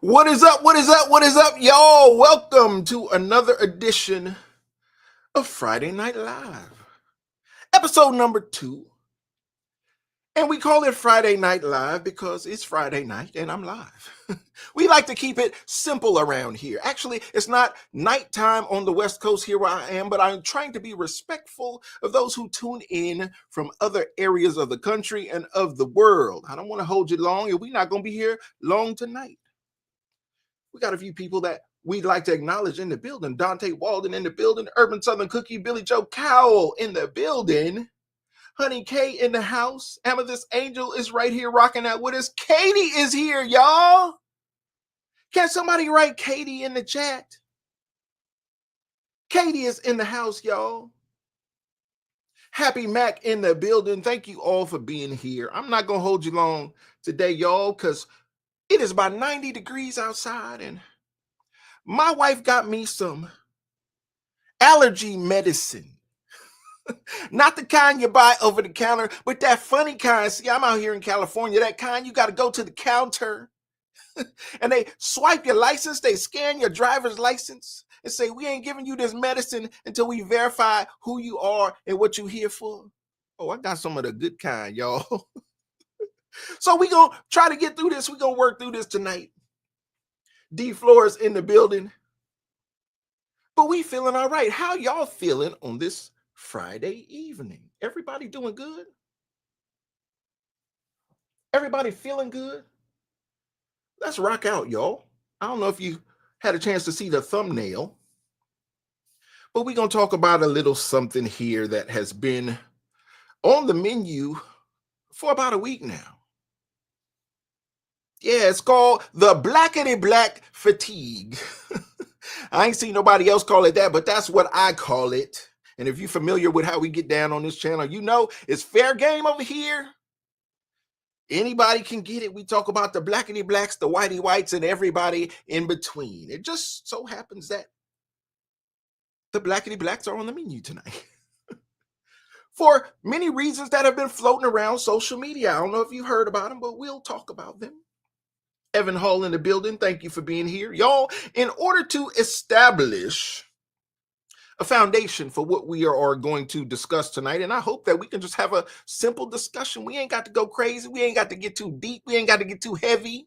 What is up? What is up? What is up, y'all? Welcome to another edition of Friday Night Live, episode number 2. And we call it Friday Night Live because it's Friday night and I'm live. We like to keep it simple around here. Actually, it's not nighttime on the West Coast here where I am, but I'm trying to be respectful of those who tune in from other areas of the country and of the world. I don't want to hold you long, and we're not going to be here long tonight. We got a few people that we'd like to acknowledge in the building. Dante Walden in the building. Urban Southern Cookie, Billy Joe Cowell in the building. Honey K in the house. Amethyst Angel is right here rocking out with us. Katie is here, y'all. Can somebody write Katie in the chat? Katie is in the house, y'all. Happy Mac in the building. Thank you all for being here. I'm not going to hold you long today, y'all, because it is about 90 degrees outside, and my wife got me some allergy medicine. Not the kind you buy over the counter, but that funny kind. See, I'm out here in California. That kind you got to go to the counter and they swipe your license. They scan your driver's license and say, we ain't giving you this medicine until we verify who you are and what you're here for. Oh, I got some of the good kind, y'all. So we going to try to get through this. We're going to work through this tonight. D Flores in the building. But we feeling all right. How y'all feeling on this Friday evening? Everybody doing good? Everybody feeling good? Let's rock out, y'all. I don't know if you had a chance to see the thumbnail, but we're going to talk about a little something here that has been on the menu for about a week now. Yeah, it's called the Blackety Black fatigue. I ain't seen nobody else call it that, but that's what I call it. And if you're familiar with how we get down on this channel, you know it's fair game over here. Anybody can get it. We talk about the Blackety Blacks, the Whitey Whites, and everybody in between. It just so happens that the Blackety Blacks are on the menu tonight for many reasons that have been floating around social media. I don't know if you've heard about them, but we'll talk about them. Evan Hall in the building. Thank you for being here. Y'all, in order to establish a foundation for what we are going to discuss tonight, and I hope that we can just have a simple discussion. We ain't got to go crazy. We ain't got to get too deep. We ain't got to get too heavy.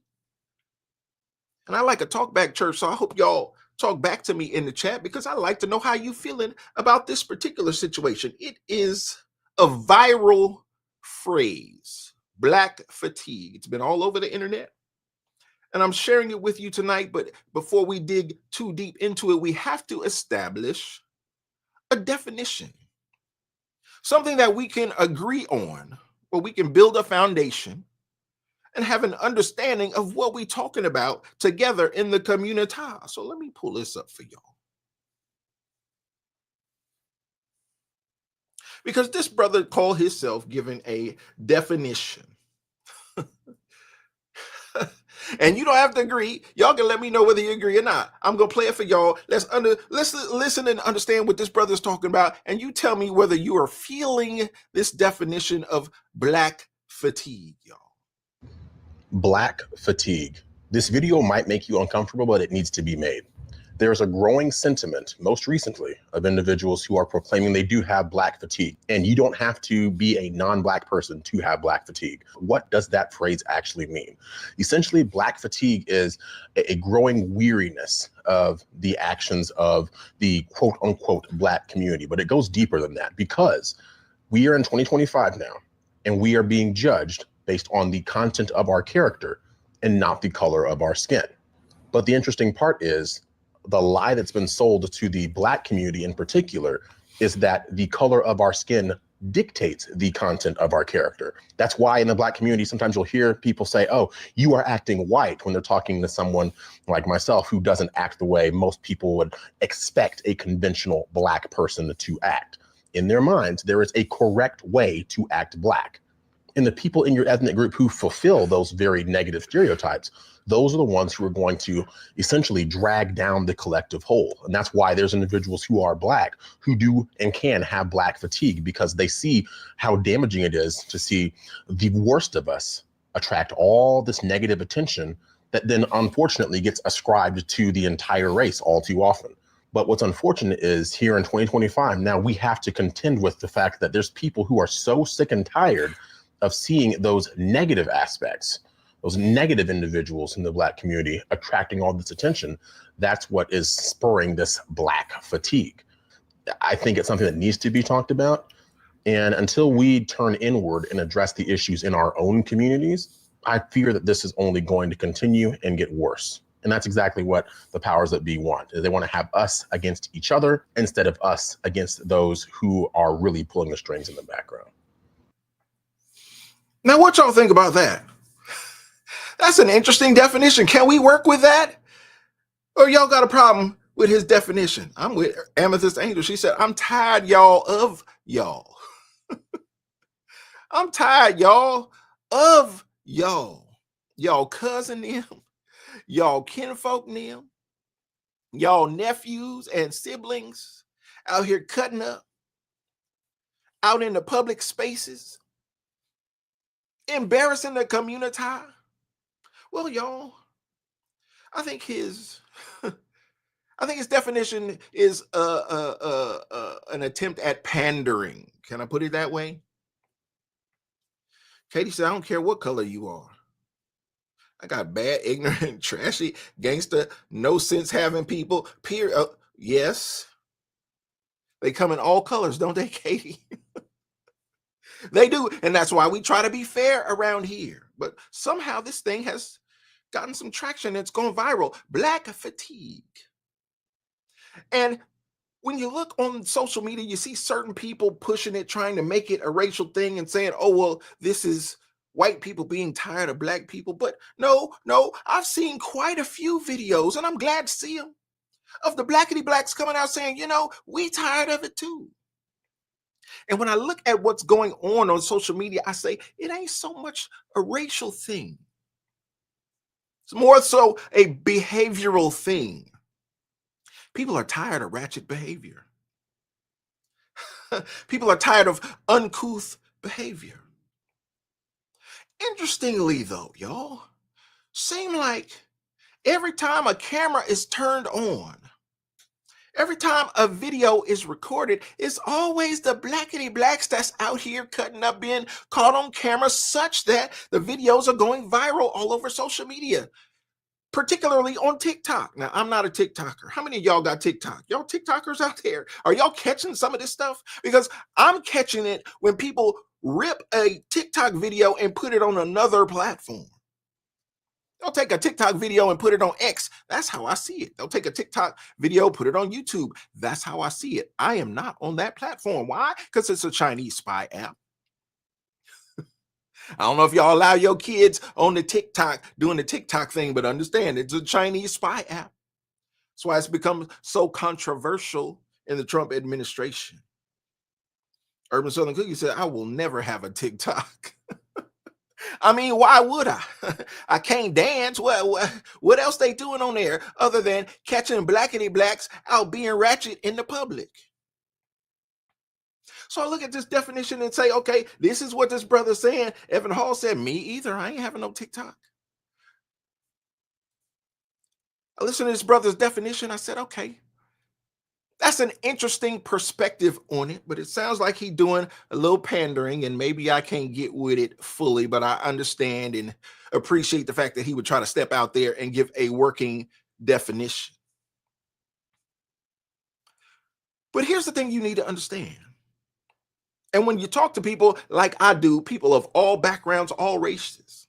And I like a talk back church, so I hope y'all talk back to me in the chat because I like to know how you feeling about this particular situation. It is a viral phrase, black fatigue. It's been all over the internet. And I'm sharing it with you tonight, but before we dig too deep into it, we have to establish a definition, something that we can agree on, where we can build a foundation and have an understanding of what we're talking about together in the community. So let me pull this up for y'all. Because this brother called himself giving a definition. And you don't have to agree. Y'all can let me know whether you agree or not. I'm going to play it for y'all. Let's listen and understand what this brother's talking about. And you tell me whether you are feeling this definition of black fatigue, y'all. Black fatigue. This video might make you uncomfortable, but it needs to be made. There's a growing sentiment, most recently, of individuals who are proclaiming they do have black fatigue. And you don't have to be a non-black person to have black fatigue. What does that phrase actually mean? Essentially, black fatigue is a growing weariness of the actions of the quote unquote black community. But it goes deeper than that because we are in 2025 now, and we are being judged based on the content of our character and not the color of our skin. But the interesting part is the lie that's been sold to the black community in particular is that the color of our skin dictates the content of our character. That's why in the black community, sometimes you'll hear people say, oh, you are acting white when they're talking to someone like myself who doesn't act the way most people would expect a conventional black person to act. In their minds, there is a correct way to act black. And the people in your ethnic group who fulfill those very negative stereotypes, those are the ones who are going to essentially drag down the collective whole. And that's why there's individuals who are black who do and can have black fatigue, because they see how damaging it is to see the worst of us attract all this negative attention that then unfortunately gets ascribed to the entire race all too often. But what's unfortunate is here in 2025, now we have to contend with the fact that there's people who are so sick and tired of seeing those negative aspects, those negative individuals in the Black community attracting all this attention. That's what is spurring this Black fatigue. I think it's something that needs to be talked about. And until we turn inward and address the issues in our own communities, I fear that this is only going to continue and get worse. And that's exactly what the powers that be want. They want to have us against each other instead of us against those who are really pulling the strings in the background. Now, what y'all think about that? That's an interesting definition. Can we work with that? Or y'all got a problem with his definition? I'm with Amethyst Angel. She said, I'm tired, y'all, of y'all. I'm tired, y'all, of y'all. Y'all cousin them, y'all kinfolk them, y'all nephews and siblings out here cutting up, out in the public spaces, embarrassing the community. Well, y'all, I think his definition is an attempt at pandering. Can I put it that way? Katie said, I don't care what color you are. I got bad, ignorant, trashy, gangster, no sense having people. Yes. They come in all colors, don't they, Katie? They do. And that's why we try to be fair around here. But somehow this thing has gotten some traction. It's gone viral. Black fatigue. And when you look on social media, you see certain people pushing it, trying to make it a racial thing and saying, oh, well, this is white people being tired of Black people. But no, I've seen quite a few videos, and I'm glad to see them, of the Blackety Blacks coming out saying, we tired of it too. And when I look at what's going on social media, I say, it ain't so much a racial thing. It's more so a behavioral thing. People are tired of ratchet behavior. People are tired of uncouth behavior. Interestingly, though, y'all, seem like every time a camera is turned on, every time a video is recorded, it's always the Blackety Blacks that's out here cutting up, being caught on camera, such that the videos are going viral all over social media, particularly on TikTok. Now, I'm not a TikToker. How many of y'all got TikTok? Y'all TikTokers out there? Are y'all catching some of this stuff? Because I'm catching it when people rip a TikTok video and put it on another platform. They'll take a TikTok video and put it on X. That's how I see it. They'll take a TikTok video, put it on YouTube. That's how I see it. I am not on that platform. Why? Because it's a Chinese spy app. I don't know if y'all allow your kids on the TikTok doing the TikTok thing, but understand it's a Chinese spy app. That's why it's become so controversial in the Trump administration. Urban Southern Cookie said, I will never have a TikTok. I mean, why would I? I can't dance. What else they doing on there other than catching Blackety Blacks out being ratchet in the public? So I look at this definition and say, okay, this is what this brother's saying. Evan Hall said, me either. I ain't having no TikTok. I listened to this brother's definition. I said, okay, that's an interesting perspective on it, but it sounds like he's doing a little pandering, and maybe I can't get with it fully, but I understand and appreciate the fact that he would try to step out there and give a working definition. But here's the thing you need to understand. And when you talk to people like I do, people of all backgrounds, all races,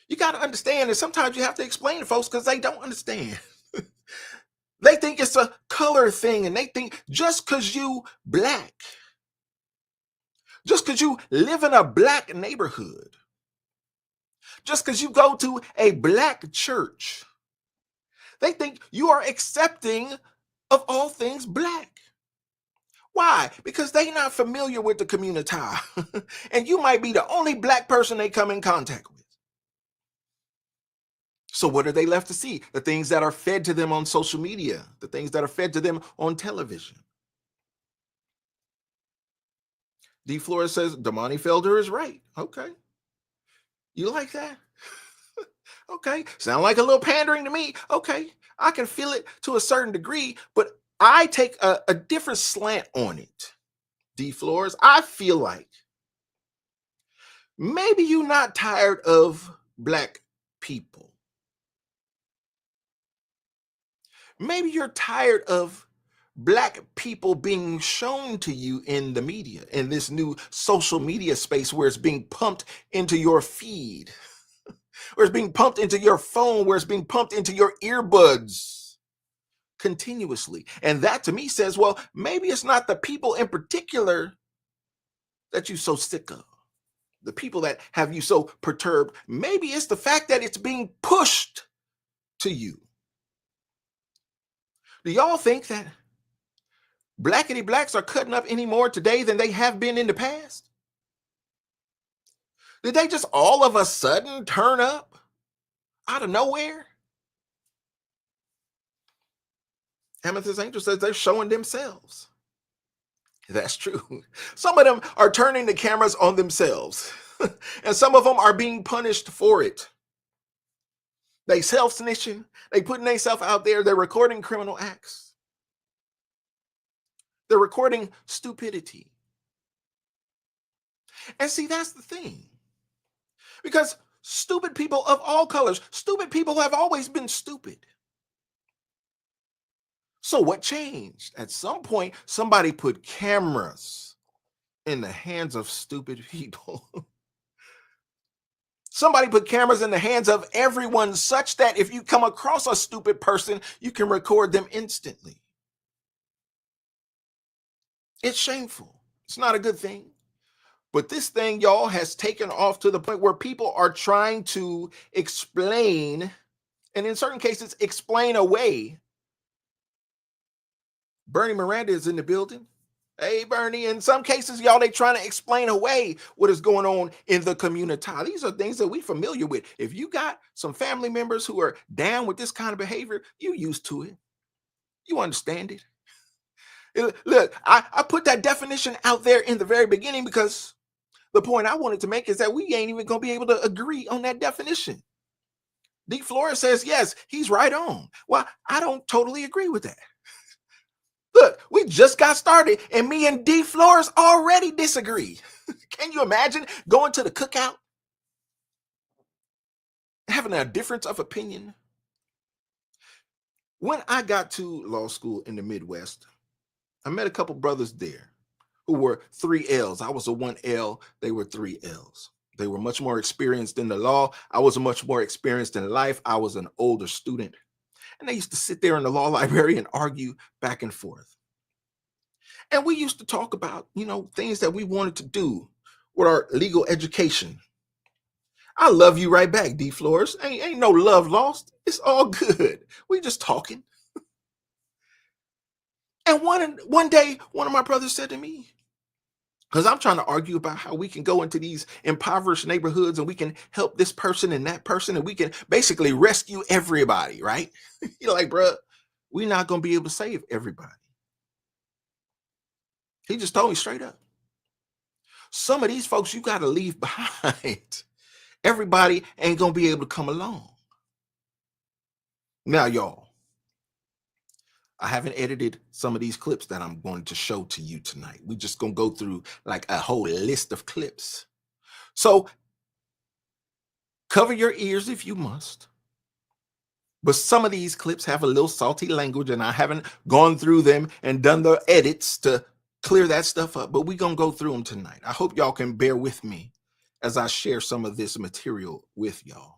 you got to understand that sometimes you have to explain to folks because they don't understand. They think it's a color thing, and they think just because you Black, just because you live in a Black neighborhood, just because you go to a Black church, they think you are accepting of all things Black. Why? Because they're not familiar with the community. And you might be the only Black person they come in contact with. So what are they left to see? The things that are fed to them on social media, the things that are fed to them on television. D. Flores says, Damani Felder is right. Okay. You like that? Okay, sound like a little pandering to me. Okay, I can feel it to a certain degree, but I take a different slant on it. D Floors, I feel like maybe you're not tired of black people. Maybe you're tired of black people being shown to you in the media, in this new social media space where it's being pumped into your feed, where it's being pumped into your phone, where it's being pumped into your earbuds continuously. And that to me says, well, maybe it's not the people in particular that you're so sick of, the people that have you so perturbed. Maybe it's the fact that it's being pushed to you. Do y'all think that Blackety blacks are cutting up any more today than they have been in the past? Did they just all of a sudden turn up out of nowhere? Amethyst Angel says they're showing themselves. That's true. Some of them are turning the cameras on themselves, and some of them are being punished for it. They self-snitching, they putting themselves out there, they're recording criminal acts. They're recording stupidity. And see, that's the thing. Because stupid people of all colors, stupid people have always been stupid. So what changed? At some point, somebody put cameras in the hands of stupid people. Somebody put cameras in the hands of everyone such that if you come across a stupid person, you can record them instantly. It's shameful. It's not a good thing. But this thing, y'all, has taken off to the point where people are trying to explain, and in certain cases, explain away. Bernie Miranda is in the building. Hey, Bernie, in some cases, y'all, they trying to explain away what is going on in the community. These are things that we familiar with. If you got some family members who are down with this kind of behavior, you used to it. You understand it. Look, I put that definition out there in the very beginning because the point I wanted to make is that we ain't even going to be able to agree on that definition. D. Flores says, yes, he's right on. Well, I don't totally agree with that. Look, we just got started and me and D. Flores already disagree. Can you imagine going to the cookout, having a difference of opinion? When I got to law school in the Midwest, I met a couple brothers there who were 3 L's. I was a 1 L, they were 3 L's. They were much more experienced in the law. I was much more experienced in life. I was an older student. And they used to sit there in the law library and argue back and forth. And we used to talk about, things that we wanted to do with our legal education. I love you right back, D. Flores. Ain't no love lost. It's all good. We just talking. And one day, one of my brothers said to me, because I'm trying to argue about how we can go into these impoverished neighborhoods and we can help this person and that person and we can basically rescue everybody, right? You're like, bro, we're not going to be able to save everybody. He just told me straight up. Some of these folks you got to leave behind. Everybody ain't going to be able to come along. Now, y'all, I haven't edited some of these clips that I'm going to show to you tonight. We're just going to go through like a whole list of clips. So cover your ears if you must. But some of these clips have a little salty language and I haven't gone through them and done the edits to clear that stuff up. But we're going to go through them tonight. I hope y'all can bear with me as I share some of this material with y'all.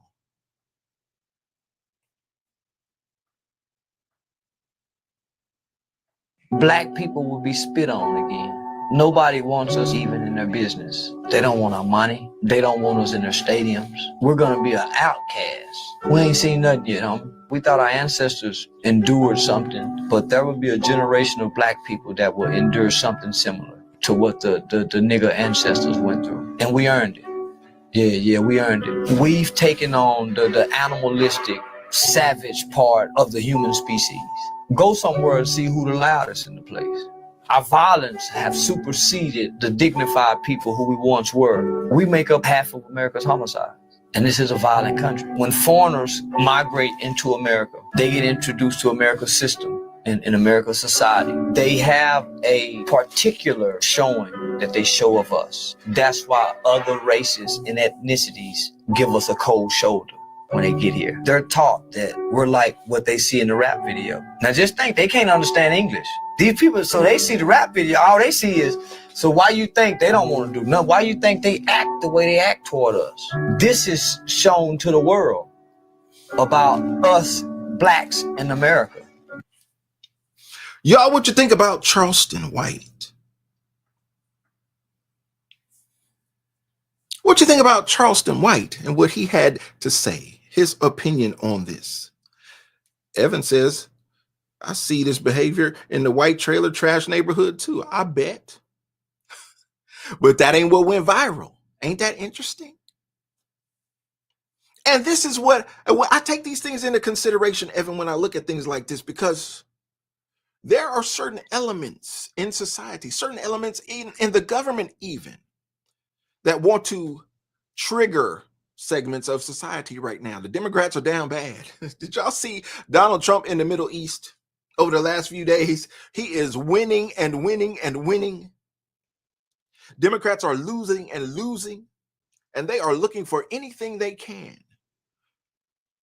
Black people will be spit on again. Nobody wants us even in their business. They don't want our money. They don't want us in their stadiums. We're gonna be an outcast. We ain't seen nothing yet, homie. We thought our ancestors endured something, but there will be a generation of black people that will endure something similar to what the nigger ancestors went through. And we earned it. Yeah, we earned it. We've taken on the animalistic, savage part of the human species. Go somewhere and see who the loudest in the place. Our violence have superseded the dignified people who we once were. We make up half of America's homicides. And this is a violent country. When foreigners migrate into America, they get introduced to America's system. In America's society, they have a particular showing that they show of us. That's why other races and ethnicities give us a cold shoulder when they get here. They're taught that we're like what they see in the rap video. Now just think, they can't understand English. These people, so they see the rap video, all they see is, so why you think they don't want to do nothing? Why you think they act the way they act toward us? This is shown to the world about us blacks in America. Y'all, what you think about Charleston White? What you think about Charleston White and what he had to say, his opinion on this? Evan says, I see this behavior in the white trailer trash neighborhood too. I bet. But that ain't what went viral. Ain't that interesting? And this is what I take these things into consideration, Evan, when I look at things like this, because there are certain elements in society, certain elements in the government even, that want to trigger segments of society right now. The Democrats are down bad. Did y'all see Donald Trump in the Middle East over the last few days? He is winning and winning and winning. Democrats are losing and losing, and they are looking for anything they can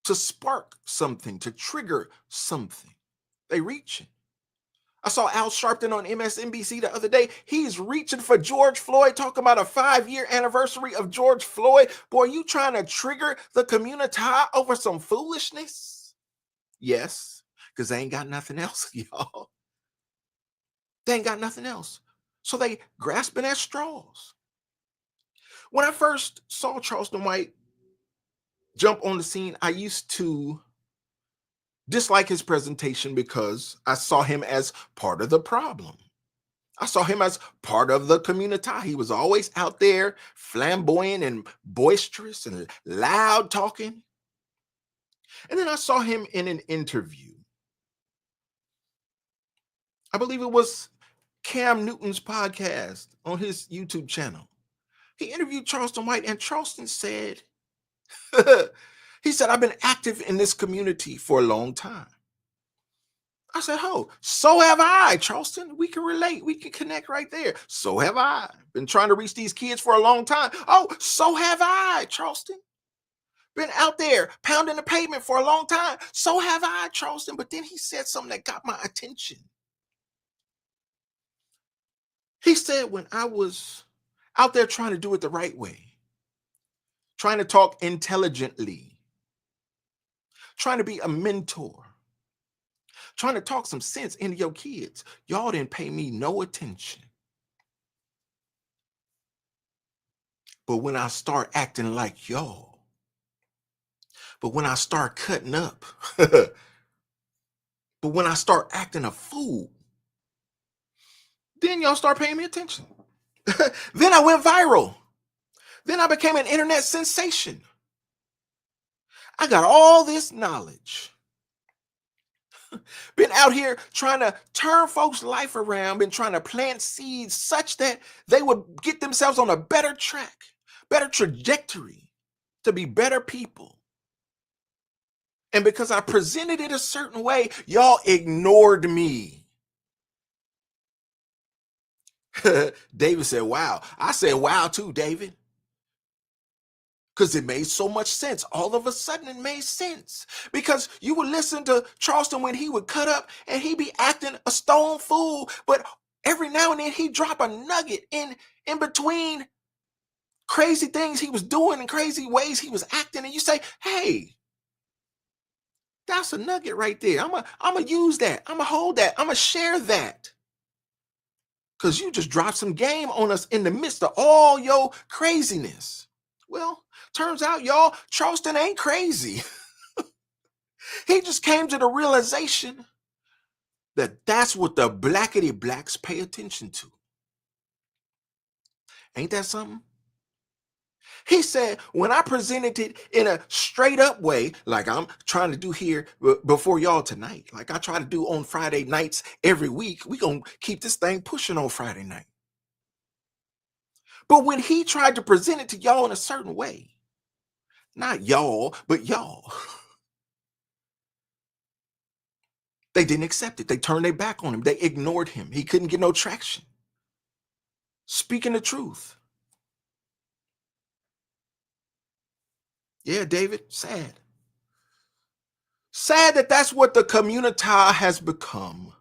to spark something, to trigger something. They reach it. I saw Al Sharpton on MSNBC the other day. He's reaching for George Floyd, talking about a 5-year anniversary of George Floyd. Boy, you trying to trigger the community over some foolishness? Yes, because they ain't got nothing else, y'all. They ain't got nothing else. So they grasping at straws. When I first saw Charleston White jump on the scene, I used to dislike his presentation because I saw him as part of the problem. I saw him as part of the community. He was always out there flamboyant and boisterous and loud talking. And then I saw him in an interview. I believe it was Cam Newton's podcast on his YouTube channel. He interviewed Charleston White, and Charleston said, he said, I've been active in this community for a long time. I said, oh, so have I, Charleston. We can relate. We can connect right there. So have I. Been trying to reach these kids for a long time. Oh, so have I, Charleston. Been out there pounding the pavement for a long time. So have I, Charleston. But then he said something that got my attention. He said, when I was out there trying to do it the right way, trying to talk intelligently, trying to be a mentor, trying to talk some sense into your kids, y'all didn't pay me no attention. But when I start acting like y'all, but when I start cutting up, but when I start acting a fool, then y'all start paying me attention. Then I went viral. Then I became an internet sensation. I got all this knowledge. Been out here trying to turn folks' life around, been trying to plant seeds such that they would get themselves on a better track, better trajectory to be better people. And because I presented it a certain way, y'all ignored me. David said, wow. I said, wow, too, David. Because it made so much sense. All of a sudden, it made sense. Because you would listen to Charleston when he would cut up and he'd be acting a stone fool. But every now and then, he'd drop a nugget in between crazy things he was doing and crazy ways he was acting. And you say, hey, that's a nugget right there. I'm going to use that. I'm going to hold that. I'm going to share that. Because you just dropped some game on us in the midst of all your craziness. Well, turns out, y'all, Charleston ain't crazy. He just came to the realization that that's what the Blackety blacks pay attention to. Ain't that something? He said, when I presented it in a straight up way, like I'm trying to do here before y'all tonight, like I try to do on Friday nights every week, we gonna keep this thing pushing on Friday night. But when he tried to present it to y'all in a certain way, Not y'all, but y'all. They didn't accept it. They turned their back on him. They ignored him. He couldn't get no traction. Speaking the truth. Yeah, David, sad. Sad that that's what the community has become.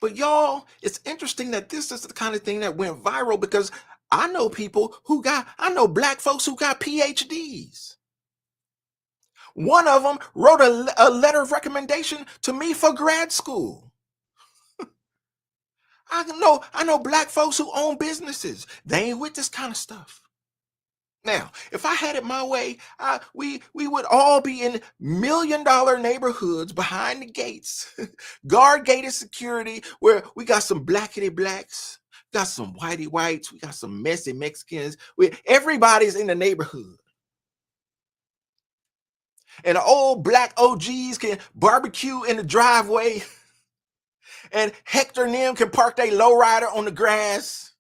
But y'all, it's interesting that this is the kind of thing that went viral because I know I know black folks who got PhDs. One of them wrote a letter of recommendation to me for grad school. I know black folks who own businesses. They ain't with this kind of stuff. Now, if I had it my way, we would all be in $1 million neighborhoods behind the gates, guard gated security, where we got some blackety blacks, got some whitey whites, we got some messy Mexicans. Everybody's in the neighborhood, and the old black OGs can barbecue in the driveway, and Hector and them can park their lowrider on the grass.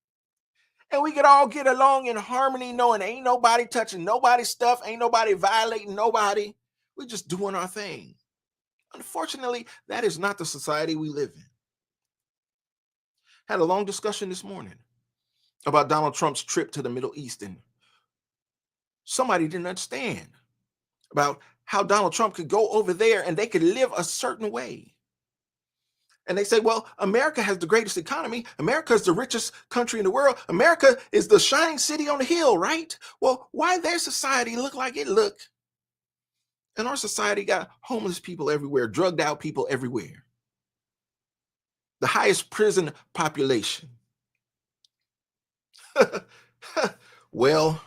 And we could all get along in harmony, knowing ain't nobody touching nobody's stuff, ain't nobody violating nobody. We're just doing our thing. Unfortunately, that is not the society we live in. Had a long discussion this morning about Donald Trump's trip to the Middle East, and somebody didn't understand about how Donald Trump could go over there and they could live a certain way. And they say, well, America has the greatest economy. America is the richest country in the world. America is the shining city on the hill, right? Well, why their society look like it look? And our society got homeless people everywhere, drugged out people everywhere. The highest prison population. Well,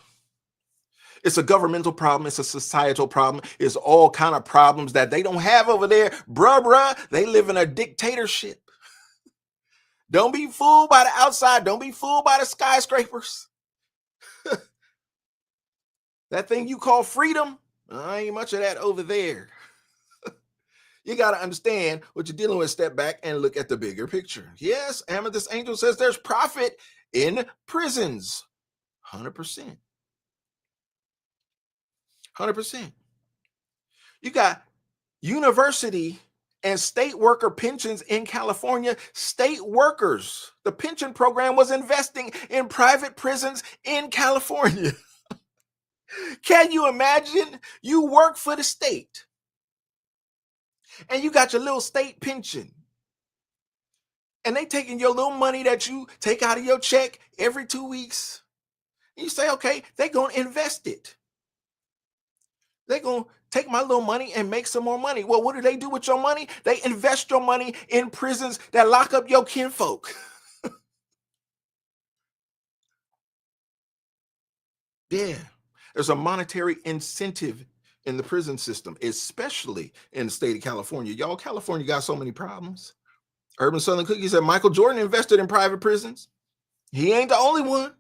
it's a governmental problem. It's a societal problem. It's all kind of problems that they don't have over there. Bruh, they live in a dictatorship. Don't be fooled by the outside. Don't be fooled by the skyscrapers. That thing you call freedom, ain't much of that over there. You got to understand what you're dealing with. Step back and look at the bigger picture. Yes, Amethyst Angel says there's profit in prisons. 100%. 100%. You got university and state worker pensions in California. State workers, the pension program was investing in private prisons in California. Can you imagine? You work for the state and you got your little state pension, and they taking your little money that you take out of your check every 2 weeks. You say, okay, they're going to invest it. They're going to take my little money and make some more money. Well, what do they do with your money? They invest your money in prisons that lock up your kinfolk. Yeah, there's a monetary incentive in the prison system, especially in the state of California. Y'all, California got so many problems. Urban Southern Cookie said Michael Jordan invested in private prisons. He ain't the only one.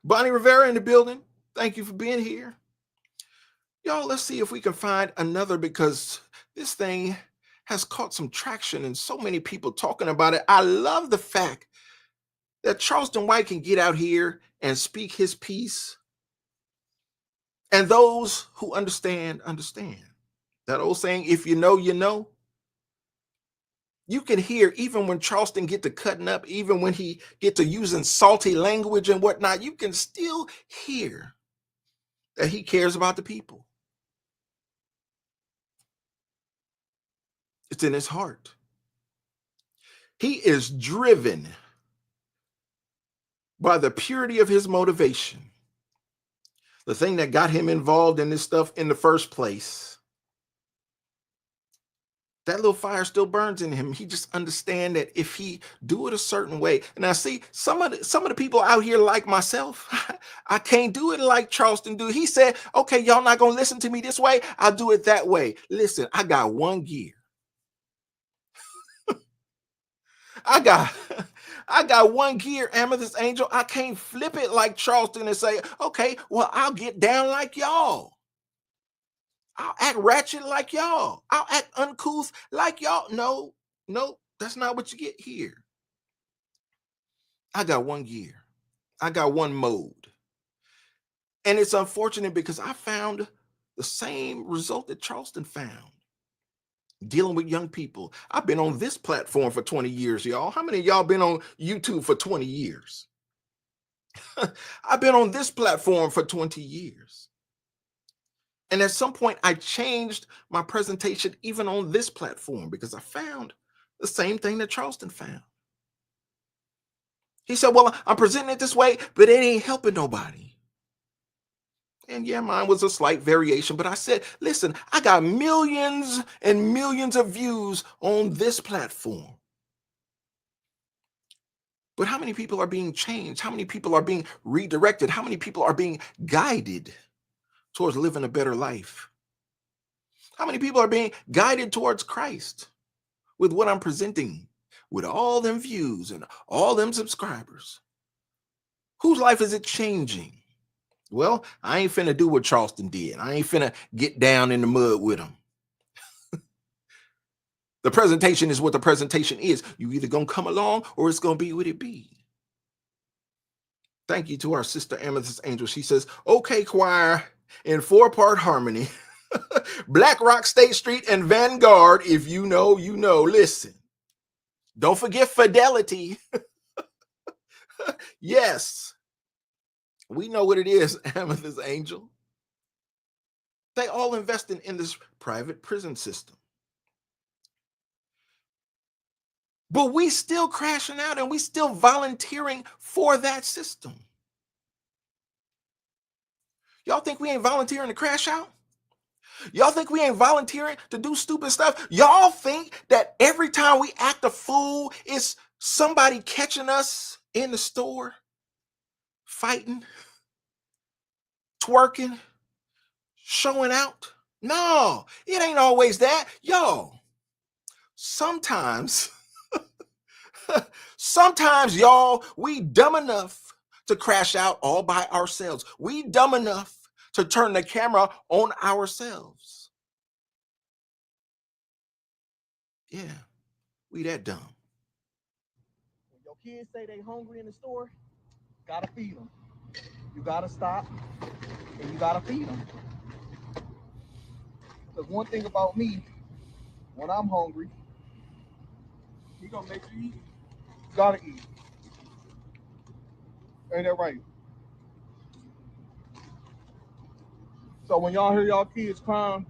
Bonnie Rivera in the building. Thank you for being here. Y'all, let's see if we can find another, because this thing has caught some traction and so many people talking about it. I love the fact that Charleston White can get out here and speak his piece. And those who understand, understand. That old saying, if you know, you know. You can hear, even when Charleston get to cutting up, even when he get to using salty language and whatnot, you can still hear that he cares about the people. It's in his heart. He is driven by the purity of his motivation. The thing that got him involved in this stuff in the first place. That little fire still burns in him. He just understands that if he do it a certain way. And I see some of the people out here like myself, I can't do it like Charleston do. He said, okay, y'all not going to listen to me this way. I'll do it that way. Listen, I got one gear. I got one gear, Amethyst Angel. I can't flip it like Charleston and say, okay, well, I'll get down like y'all. I'll act ratchet like y'all. I'll act uncouth like y'all. No, that's not what you get here. I got one gear. I got one mode. And it's unfortunate because I found the same result that Charleston found dealing with young people. I've been on this platform for 20 years, y'all. How many of y'all been on YouTube for 20 years? I've been on this platform for 20 years. And at some point, I changed my presentation even on this platform because I found the same thing that Charleston found. He said, well, I'm presenting it this way, but it ain't helping nobody. And yeah, mine was a slight variation, but I said, listen, I got millions and millions of views on this platform. But how many people are being changed? How many people are being redirected? How many people are being guided towards living a better life? How many people are being guided towards Christ with what I'm presenting, with all them views and all them subscribers? Whose life is it changing? Well, I ain't finna do what Charleston did. I ain't finna get down in the mud with him. The presentation is what the presentation is. You either gonna come along or it's gonna be what it be. Thank you to our sister Amethyst Angel. She says, okay, choir, in 4-part harmony. Black Rock, State Street, and Vanguard. If you know, you know. Listen, don't forget Fidelity. Yes, we know what it is, Amethyst Angel. They all investing in this private prison system. But we still crashing out and we still volunteering for that system. Y'all think we ain't volunteering to crash out? Y'all think we ain't volunteering to do stupid stuff? Y'all think that every time we act a fool, it's somebody catching us in the store, fighting, twerking, showing out? No, it ain't always that. Y'all, sometimes, sometimes, y'all, we dumb enough to crash out all by ourselves. We dumb enough to turn the camera on ourselves. Yeah, we that dumb. When your kids say they hungry in the store, gotta feed them. You gotta stop and you gotta feed them. Because one thing about me, when I'm hungry, he gonna make you eat. You gotta eat. Ain't that right? So when y'all hear y'all kids crying,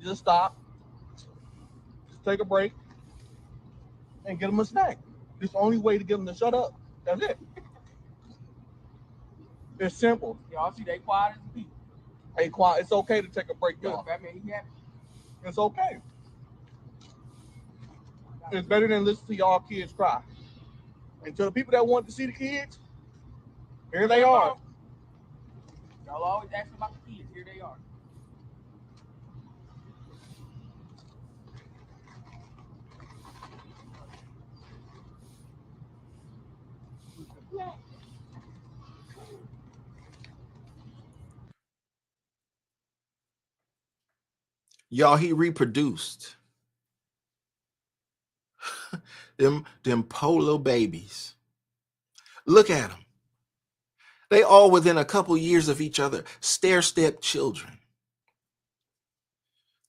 just stop, just take a break, and get them a snack. It's the only way to get them to shut up. That's it. It's simple. Y'all see they quiet as a people. Hey, quiet. It's okay to take a break, Good, y'all. I mean, he happy. It's okay. It's better than listen to y'all kids cry. And to the people that want to see the kids, here they are. Y'all always asking about the kids. Here they are. Y'all, he reproduced them polo babies. Look at them. They all within a couple years of each other, stair-step children,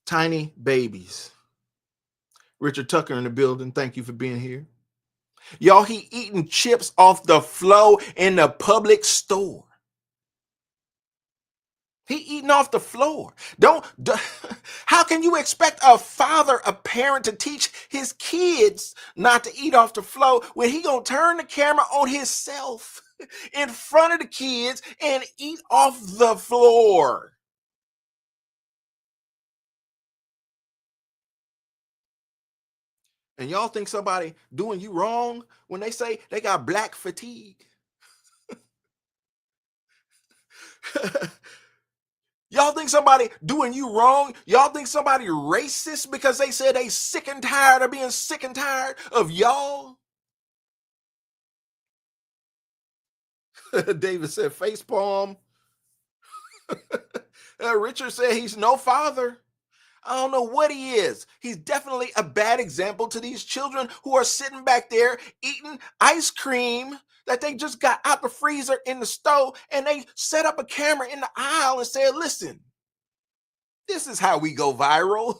tiny babies. Richard Tucker in the building. Thank you for being here. Y'all, he eating chips off the floor in the public store. He eating off the floor. How can you expect a father, a parent to teach his kids not to eat off the floor when he gonna turn the camera on himself in front of the kids and eat off the floor? And y'all think somebody doing you wrong when they say they got black fatigue? Y'all think somebody doing you wrong? Y'all think somebody racist because they said they sick and tired of being sick and tired of y'all? David said facepalm. Richard said he's no father. I don't know what he is. He's definitely a bad example to these children who are sitting back there eating ice cream that they just got out the freezer in the stove, and they set up a camera in the aisle and said, listen, this is how we go viral.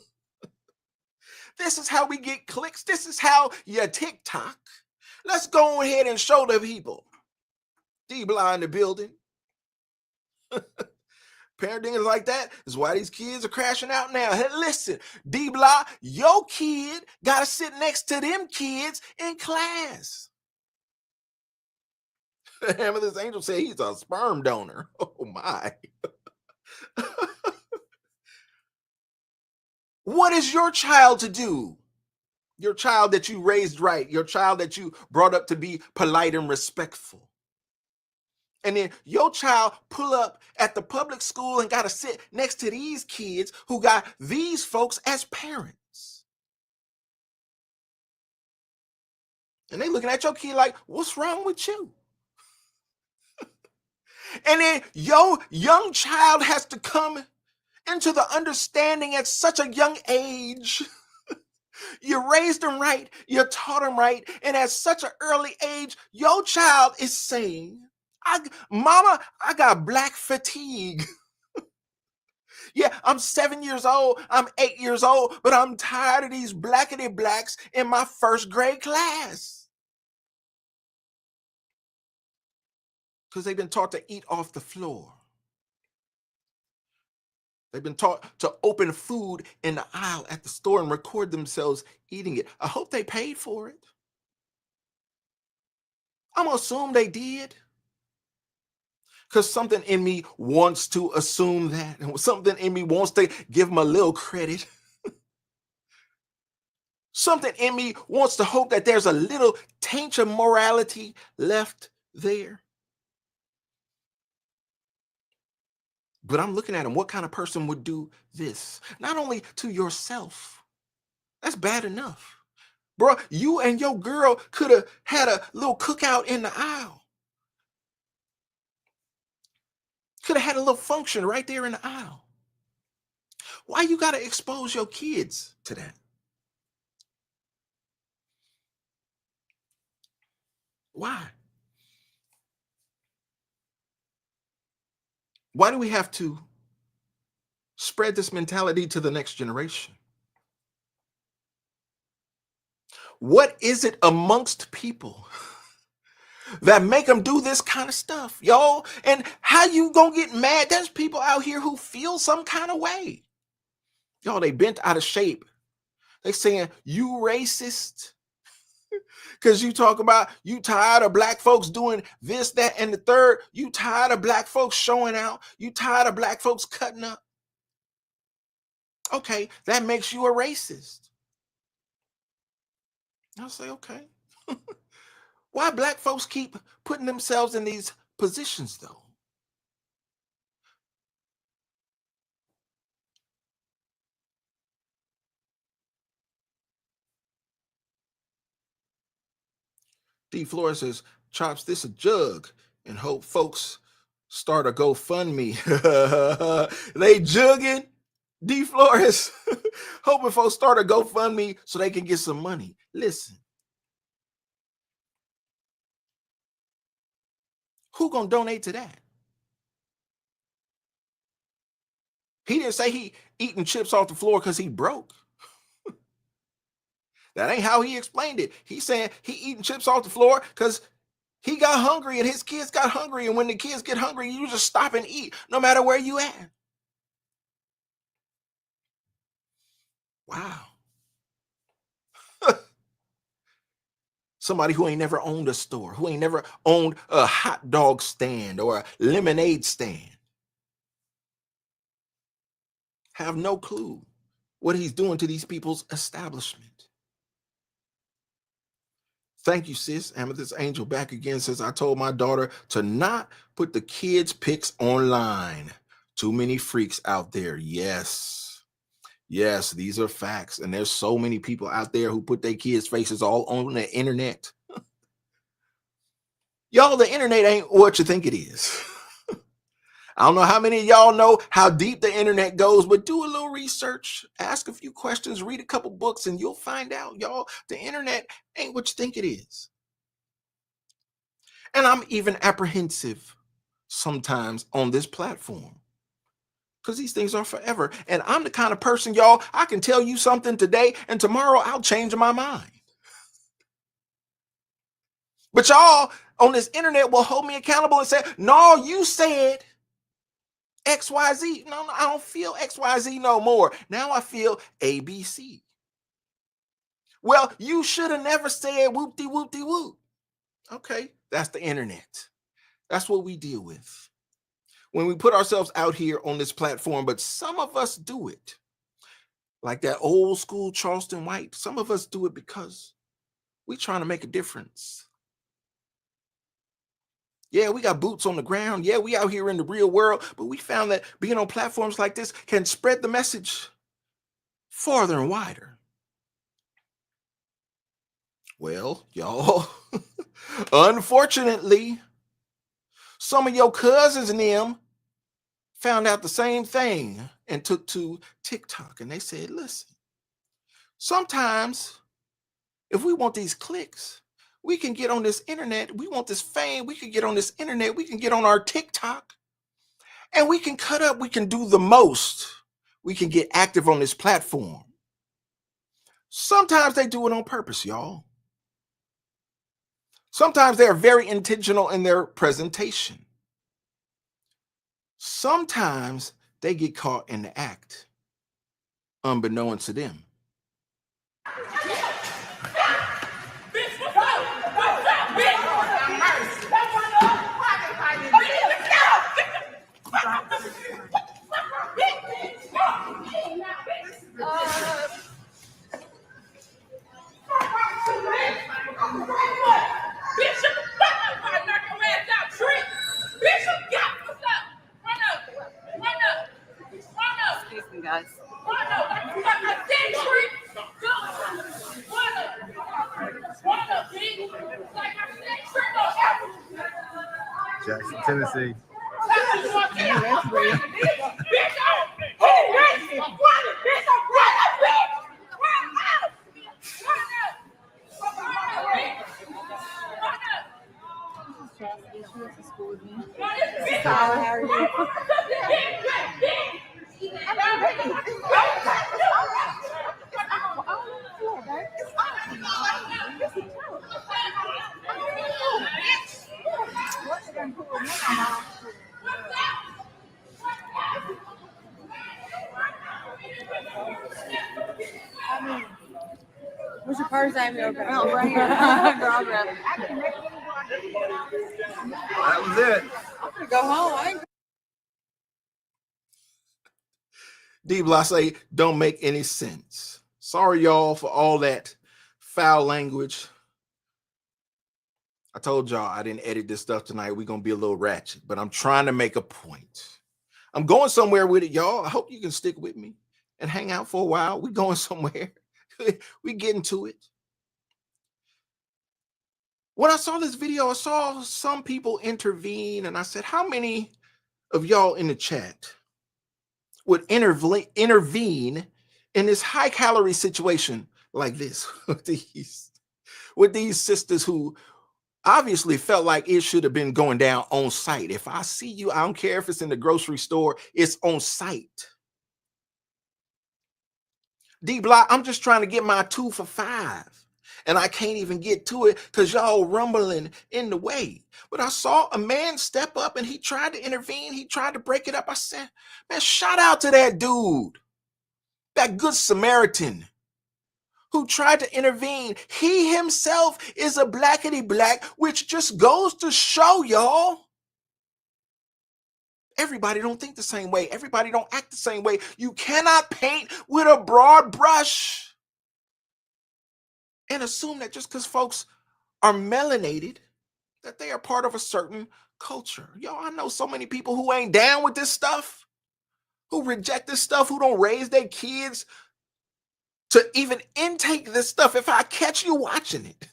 This is how we get clicks. This is how you TikTok. Let's go ahead and show the people. D-Blah in the building. Parenting is like that. Is why these kids are crashing out now. Hey, listen, D-Blah, your kid got to sit next to them kids in class. Amethyst Angel said he's a sperm donor. Oh, my. What is your child to do? Your child that you raised right. Your child that you brought up to be polite and respectful. And then your child pull up at the public school and got to sit next to these kids who got these folks as parents. And they looking at your kid like, what's wrong with you? And then your young child has to come into the understanding at such a young age. You raised them right, you taught them right, and at such an early age, your child is saying, Mama, I got black fatigue. Yeah, I'm 7 years old, I'm 8 years old, but I'm tired of these blackety blacks in my first grade class. Because they've been taught to eat off the floor. They've been taught to open food in the aisle at the store and record themselves eating it. I hope they paid for it. I'm going to assume they did. Because something in me wants to assume that. And something in me wants to give them a little credit. Something in me wants to hope that there's a little taint of morality left there. But I'm looking at him. What kind of person would do this? Not only to yourself. That's bad enough. Bro, you and your girl could have had a little cookout in the aisle. Could have had a little function right there in the aisle. Why you got to expose your kids to that? Why? Why do we have to spread this mentality to the next generation? What is it amongst people that make them do this kind of stuff, y'all? And how you gonna get mad? There's people out here who feel some kind of way. Y'all, they bent out of shape. They saying, you racist. Because you talk about you tired of black folks doing this, that, and the third. You tired of black folks showing out. You tired of black folks cutting up. Okay, that makes you a racist. I'll say, okay. Why black folks keep putting themselves in these positions, though? D. Flores says, Chops, this a jug, and hope folks start a GoFundMe. They jugging, D. Flores, hoping folks start a GoFundMe so they can get some money. Listen, who gonna donate to that? He didn't say he eating chips off the floor because he broke. That ain't how he explained it. He's saying he eating chips off the floor because he got hungry and his kids got hungry. And when the kids get hungry, you just stop and eat no matter where you at. Wow. Somebody who ain't never owned a store, who ain't never owned a hot dog stand or a lemonade stand. Have no clue what he's doing to these people's establishment. Thank you, sis. Amethyst Angel back again says, I told my daughter to not put the kids' pics online. Too many freaks out there. Yes. Yes, these are facts. And there's so many people out there who put their kids' faces all on the internet. Y'all, the internet ain't what you think it is. I don't know how many of y'all know how deep the internet goes, but do a little research, ask a few questions, read a couple books, and you'll find out, y'all, the internet ain't what you think it is. And I'm even apprehensive sometimes on this platform because these things are forever. And I'm the kind of person, y'all, I can tell you something today and tomorrow I'll change my mind. But y'all on this internet will hold me accountable and say, no, you said XYZ. No, I don't feel XYZ no more. Now I feel ABC. Well, you should have never said whoop-de-whoop-de-whoop. Okay, that's the internet. That's what we deal with when we put ourselves out here on this platform, but some of us do it like that old school Charleston White. Some of us do it because we're trying to make a difference. Yeah, we got boots on the ground. Yeah, we out here in the real world, but we found that being on platforms like this can spread the message farther and wider. Well, y'all, unfortunately, some of your cousins and them found out the same thing and took to TikTok and they said, listen, sometimes if we want these clicks, we can get on this internet. We want this fame. We can get on this internet. We can get on our TikTok and we can cut up. We can do the most. We can get active on this platform. Sometimes they do it on purpose, y'all. Sometimes they're very intentional in their presentation. Sometimes they get caught in the act, unbeknownst to them. Excuse me, guys. Jackson, Tennessee. How are you? What's your purse? I right here. That was it. I'm gonna go home. D Block say don't make any sense. Sorry, y'all, for all that foul language. I told y'all I didn't edit this stuff tonight. We're gonna be a little ratchet, but I'm trying to make a point. I'm going somewhere with it, y'all. I hope you can stick with me and hang out for a while. We're going somewhere. We getting to it. When I saw this video, I saw some people intervene, and I said, how many of y'all in the chat would intervene in this high calorie situation like this with these sisters who obviously felt like it should have been going down on site? If I see you, I don't care if it's in the grocery store, it's on site. D Block, I'm just trying to get my 2 for $5. And I can't even get to it because y'all rumbling in the way. But I saw a man step up and he tried to intervene. He tried to break it up. I said, man, shout out to that dude, that good Samaritan who tried to intervene. He himself is a blackety black, which just goes to show y'all, everybody don't think the same way. Everybody don't act the same way. You cannot paint with a broad brush and assume that just because folks are melanated, that they are part of a certain culture. Yo, I know so many people who ain't down with this stuff, who reject this stuff, who don't raise their kids to even intake this stuff. If I catch you watching it,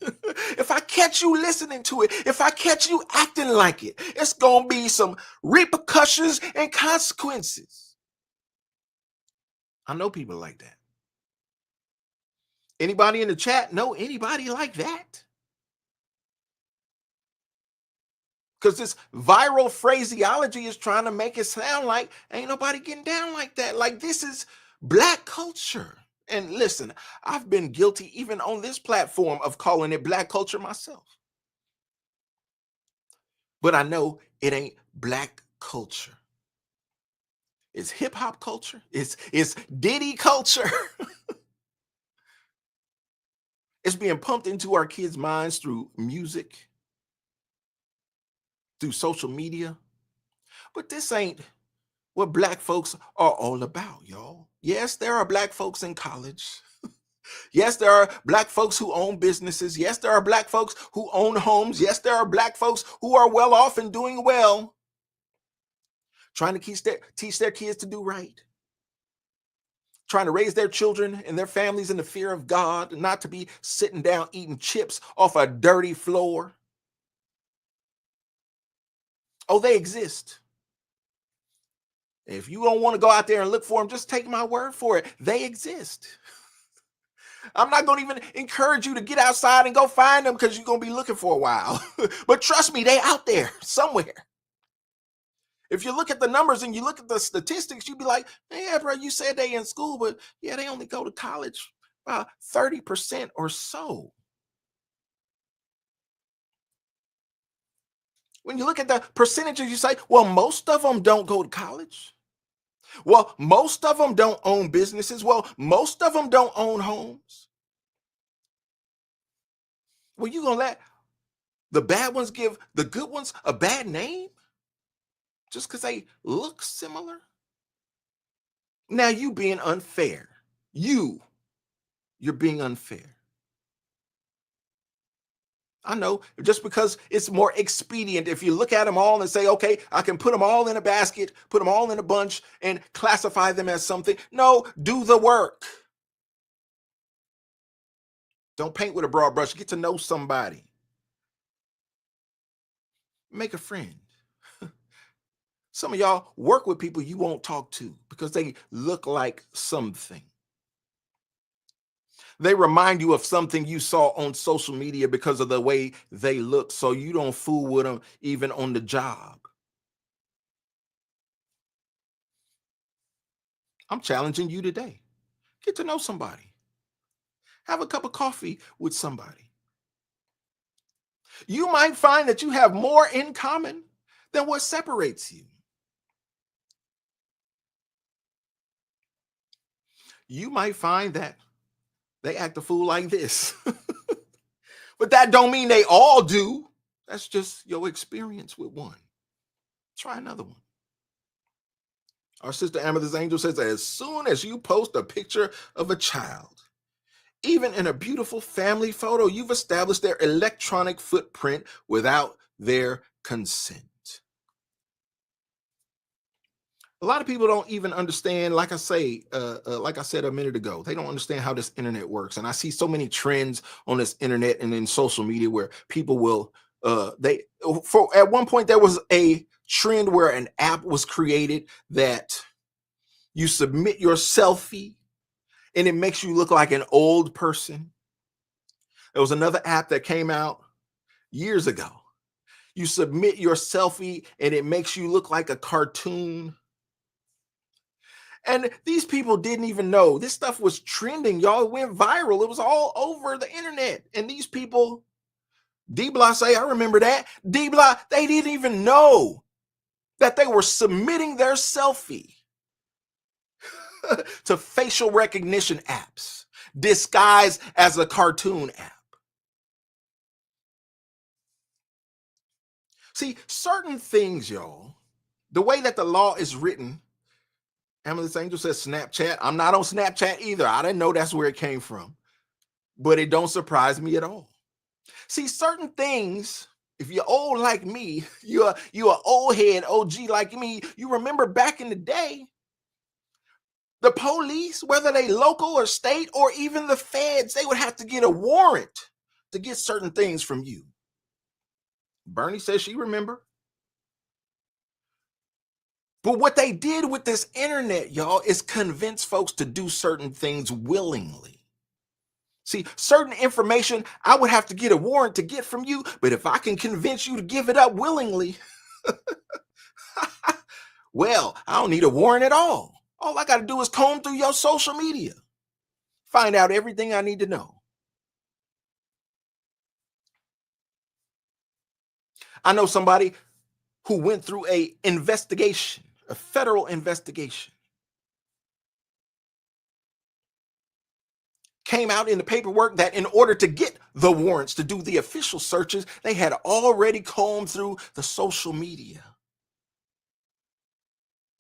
if I catch catch you listening to it, if I catch you acting like it, it's going to be some repercussions and consequences. I know people like that. Anybody in the chat know anybody like that? Because this viral phraseology is trying to make it sound like ain't nobody getting down like that. Like this is Black culture. And listen, I've been guilty even on this platform of calling it Black culture myself. But I know it ain't Black culture. It's hip hop culture. It's Diddy culture. It's being pumped into our kids' minds through music, through social media. But this ain't what Black folks are all about, y'all. Yes, there are Black folks in college. Yes, there are Black folks who own businesses. Yes, there are Black folks who own homes. Yes, there are Black folks who are well off and doing well, trying to teach their kids to do right, trying to raise their children and their families in the fear of God, not to be sitting down eating chips off a dirty floor. Oh, they exist. If you don't want to go out there and look for them, just take my word for it. They exist. I'm not going to even encourage you to get outside and go find them because you're going to be looking for a while. But trust me, they out there somewhere. If you look at the numbers and you look at the statistics, you'd be like, yeah, bro, you said they in school, but yeah, they only go to college about 30% or so. When you look at the percentages, you say, well, most of them don't go to college. Well, most of them don't own businesses. Well, most of them don't own homes. Well, you going to let the bad ones give the good ones a bad name just because they look similar? Now you being unfair. You're being unfair. I know, just because it's more expedient if you look at them all and say, okay, I can put them all in a basket, put them all in a bunch and classify them as something. No, do the work. Don't paint with a broad brush. Get to know somebody. Make a friend. Some of y'all work with people you won't talk to because they look like something. They remind you of something you saw on social media because of the way they look, so you don't fool with them even on the job. I'm challenging you today. Get to know somebody. Have a cup of coffee with somebody. You might find that you have more in common than what separates you. You might find that they act a fool like this. But that don't mean they all do. That's just your experience with one. Try another one. Our sister Amethyst Angel says that as soon as you post a picture of a child, even in a beautiful family photo, you've established their electronic footprint without their consent. A lot of people don't even understand, like I said a minute ago, they don't understand how this internet works. And I see so many trends on this internet and in social media where people will, at one point there was a trend where an app was created that you submit your selfie and it makes you look like an old person. There was another app that came out years ago. You submit your selfie and it makes you look like a cartoon. And these people didn't even know this stuff was trending, y'all. It went viral. It was all over the internet. And these people, D-Block say, I remember that. D-Block, they didn't even know that they were submitting their selfie to facial recognition apps disguised as a cartoon app. See, certain things, y'all, the way that the law is written, Amethyst Angel says Snapchat. I'm not on Snapchat either. I didn't know that's where it came from. But it don't surprise me at all. See, certain things, if you're old like me, you're an old head OG like me, you remember back in the day, the police, whether they local or state or even the feds, they would have to get a warrant to get certain things from you. Bernie says she remember. But what they did with this internet, y'all, is convince folks to do certain things willingly. See, certain information I would have to get a warrant to get from you, but if I can convince you to give it up willingly, well, I don't need a warrant at all. All I got to do is comb through your social media, find out everything I need to know. I know somebody who went through a investigation, a federal investigation. Came out in the paperwork that in order to get the warrants to do the official searches, they had already combed through the social media.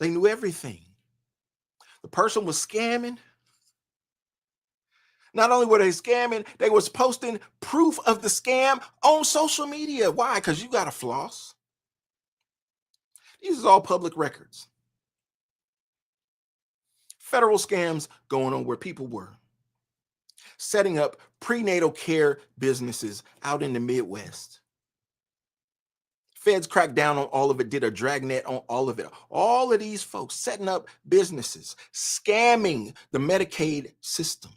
They knew everything. The person was scamming. Not only were they scamming, they was posting proof of the scam on social media. Why? Because you got to floss. These are all public records. Federal scams going on where people were setting up prenatal care businesses out in the Midwest. Feds cracked down on all of it, did a dragnet on all of it. All of these folks setting up businesses, scamming the Medicaid system,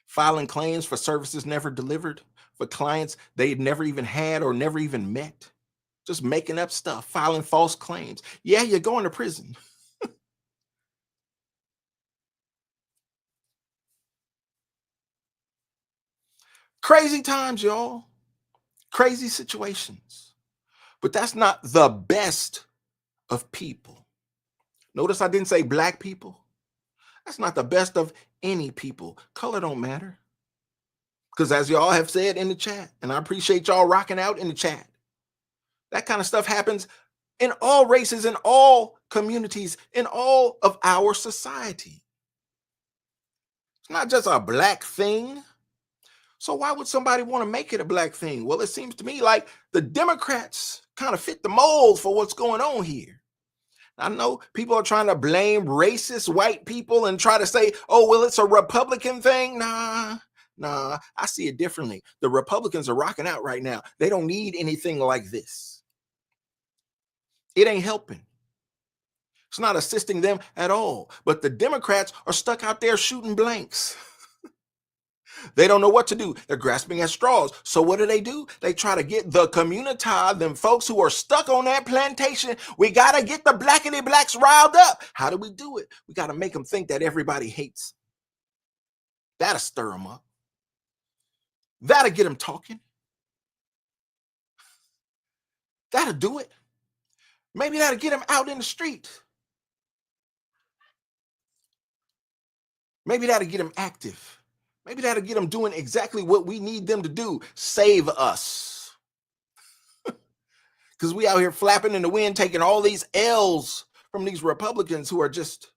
filing claims for services never delivered, for clients they'd never even had or never even met, just making up stuff, filing false claims. Yeah, you're going to prison. Crazy times, y'all. Crazy situations. But that's not the best of people. Notice I didn't say black people. That's not the best of any people. Color don't matter. Because as y'all have said in the chat, and I appreciate y'all rocking out in the chat, that kind of stuff happens in all races, in all communities, in all of our society. It's not just a black thing. So why would somebody want to make it a black thing? Well, it seems to me like the Democrats kind of fit the mold for what's going on here. I know people are trying to blame racist white people and try to say, oh, well, it's a Republican thing. Nah, I see it differently. The Republicans are rocking out right now. They don't need anything like this. It ain't helping. It's not assisting them at all. But the Democrats are stuck out there shooting blanks. They don't know what to do. They're grasping at straws. So what do? They try to get the community, them folks who are stuck on that plantation. We got to get the blackety blacks riled up. How do we do it? We got to make them think that everybody hates. That'll stir them up. That'll get them talking. That'll do it. Maybe that'll get them out in the street. Maybe that'll get them active. Maybe that'll get them doing exactly what we need them to do. Save us. Because we out here flapping in the wind, taking all these L's from these Republicans who are just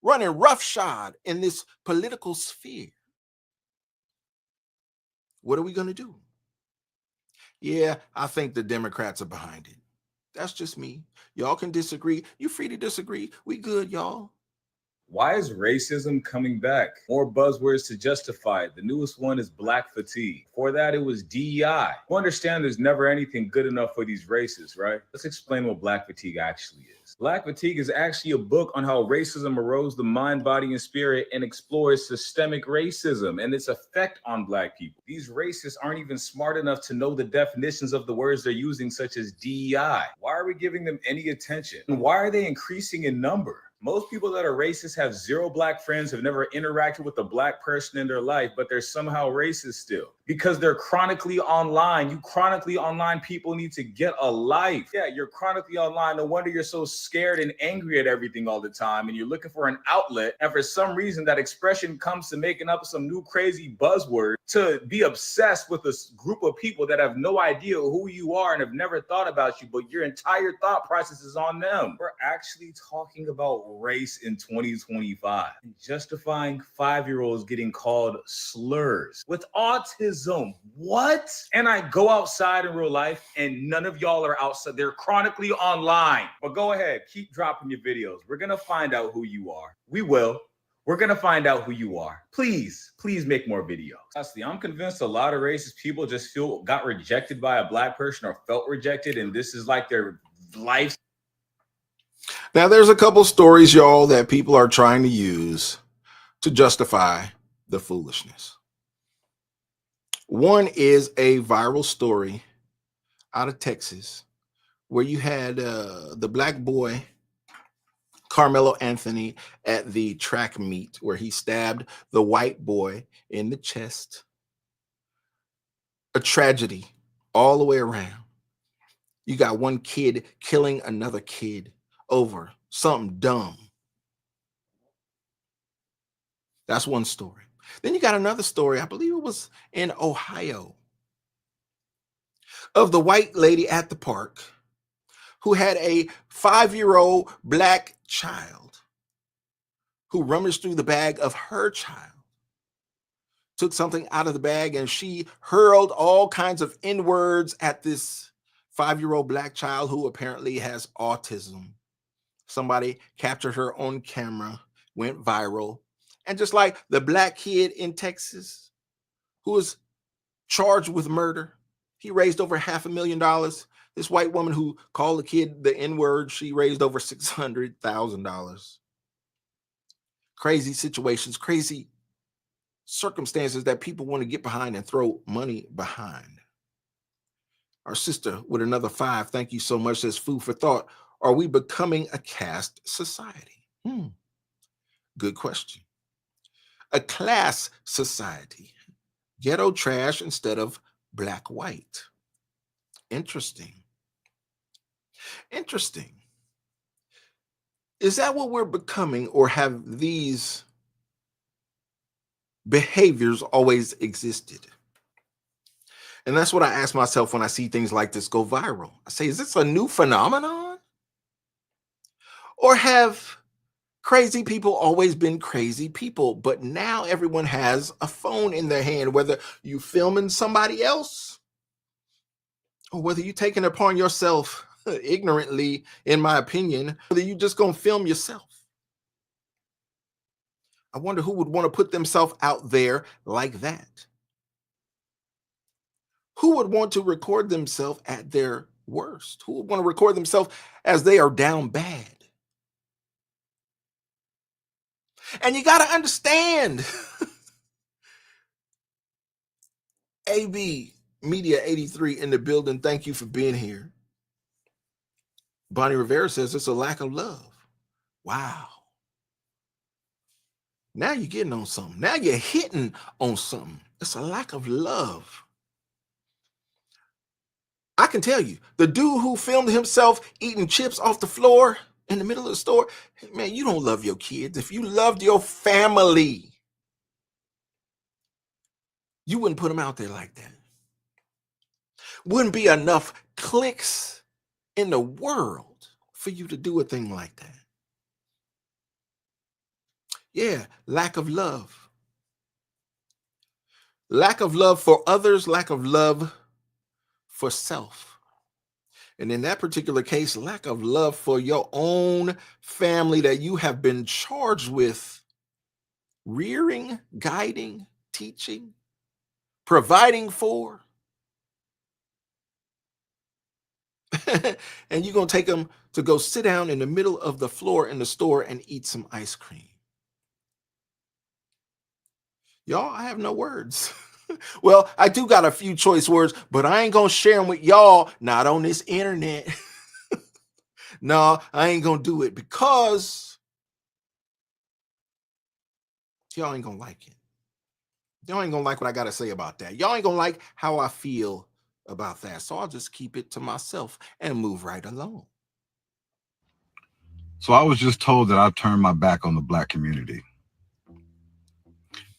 running roughshod in this political sphere. What are we going to do? Yeah, I think the Democrats are behind it. That's just me. Y'all can disagree. You're free to disagree. We good, y'all. Why is racism coming back? More buzzwords to justify it. The newest one is black fatigue. Before that, it was DEI. You understand there's never anything good enough for these races, right? Let's explain what black fatigue actually is. Black fatigue is actually a book on how racism erodes the mind, body, and spirit and explores systemic racism and its effect on black people. These racists aren't even smart enough to know the definitions of the words they're using, such as DEI. Why are we giving them any attention? And why are they increasing in number? Most people that are racist have zero black friends, have never interacted with a black person in their life, but they're somehow racist still because they're chronically online. You chronically online people need to get a life. Yeah, you're chronically online. No wonder you're so scared and angry at everything all the time, and you're looking for an outlet. And for some reason, that expression comes to making up some new crazy buzzword to be obsessed with a group of people that have no idea who you are and have never thought about you, but your entire thought process is on them. We're actually talking about race in 2025 and justifying 5-year-olds getting called slurs with autism. What? And I go outside in real life and none of y'all are outside. They're chronically online. But go ahead, keep dropping your videos. We're gonna find out who you are. We will. We're going to find out who you are. Please make more videos. Honestly, I'm convinced a lot of racist people just got rejected by a black person or felt rejected, and this is like their life. Now, there's a couple stories, y'all, that people are trying to use to justify the foolishness. One is a viral story out of Texas where you had the black boy, Carmelo Anthony, at the track meet where he stabbed the white boy in the chest. A tragedy all the way around. You got one kid killing another kid over something dumb. That's one story. Then you got another story, I believe it was in Ohio, of the white lady at the park who had a 5-year-old black child who rummaged through the bag of her child, took something out of the bag, and she hurled all kinds of N-words at this 5-year-old black child who apparently has autism. Somebody captured her on camera, went viral. And just like the black kid in Texas who was charged with murder, he raised over $500,000. This white woman who called the kid the N-word, she raised over $600,000. Crazy situations, crazy circumstances that people want to get behind and throw money behind. Our sister with another 5, thank you so much, says food for thought. Are we becoming a caste society? Good question. A class society. Ghetto trash instead of black white. Interesting. Interesting. Is that what we're becoming, or have these behaviors always existed? And that's what I ask myself when I see things like this go viral. I say, is this a new phenomenon? Or have crazy people always been crazy people, but now everyone has a phone in their hand, whether you filming somebody else or whether you taking it upon yourself ignorantly, in my opinion, whether you just gonna film yourself. I wonder who would want to put themselves out there like that. Who would want to record themselves at their worst? Who would want to record themselves as they are down bad? And you got to understand, AB Media 83 in the building. Thank you for being here. Bonnie Rivera says it's a lack of love. Wow. Now you're getting on something. Now you're hitting on something. It's a lack of love. I can tell you, the dude who filmed himself eating chips off the floor in the middle of the store, man, you don't love your kids. If you loved your family, you wouldn't put them out there like that. Wouldn't be enough clicks in the world for you to do a thing like that. Yeah, lack of love. Lack of love for others, lack of love for self. And in that particular case, lack of love for your own family that you have been charged with rearing, guiding, teaching, providing for. And you're going to take them to go sit down in the middle of the floor in the store and eat some ice cream. Y'all, I have no words. Well, I do got a few choice words, but I ain't going to share them with y'all, not on this internet. No, I ain't going to do it because y'all ain't going to like it. Y'all ain't going to like what I got to say about that. Y'all ain't going to like how I feel about that. So I'll just keep it to myself and move right along. So I was just told that I've turned my back on the black community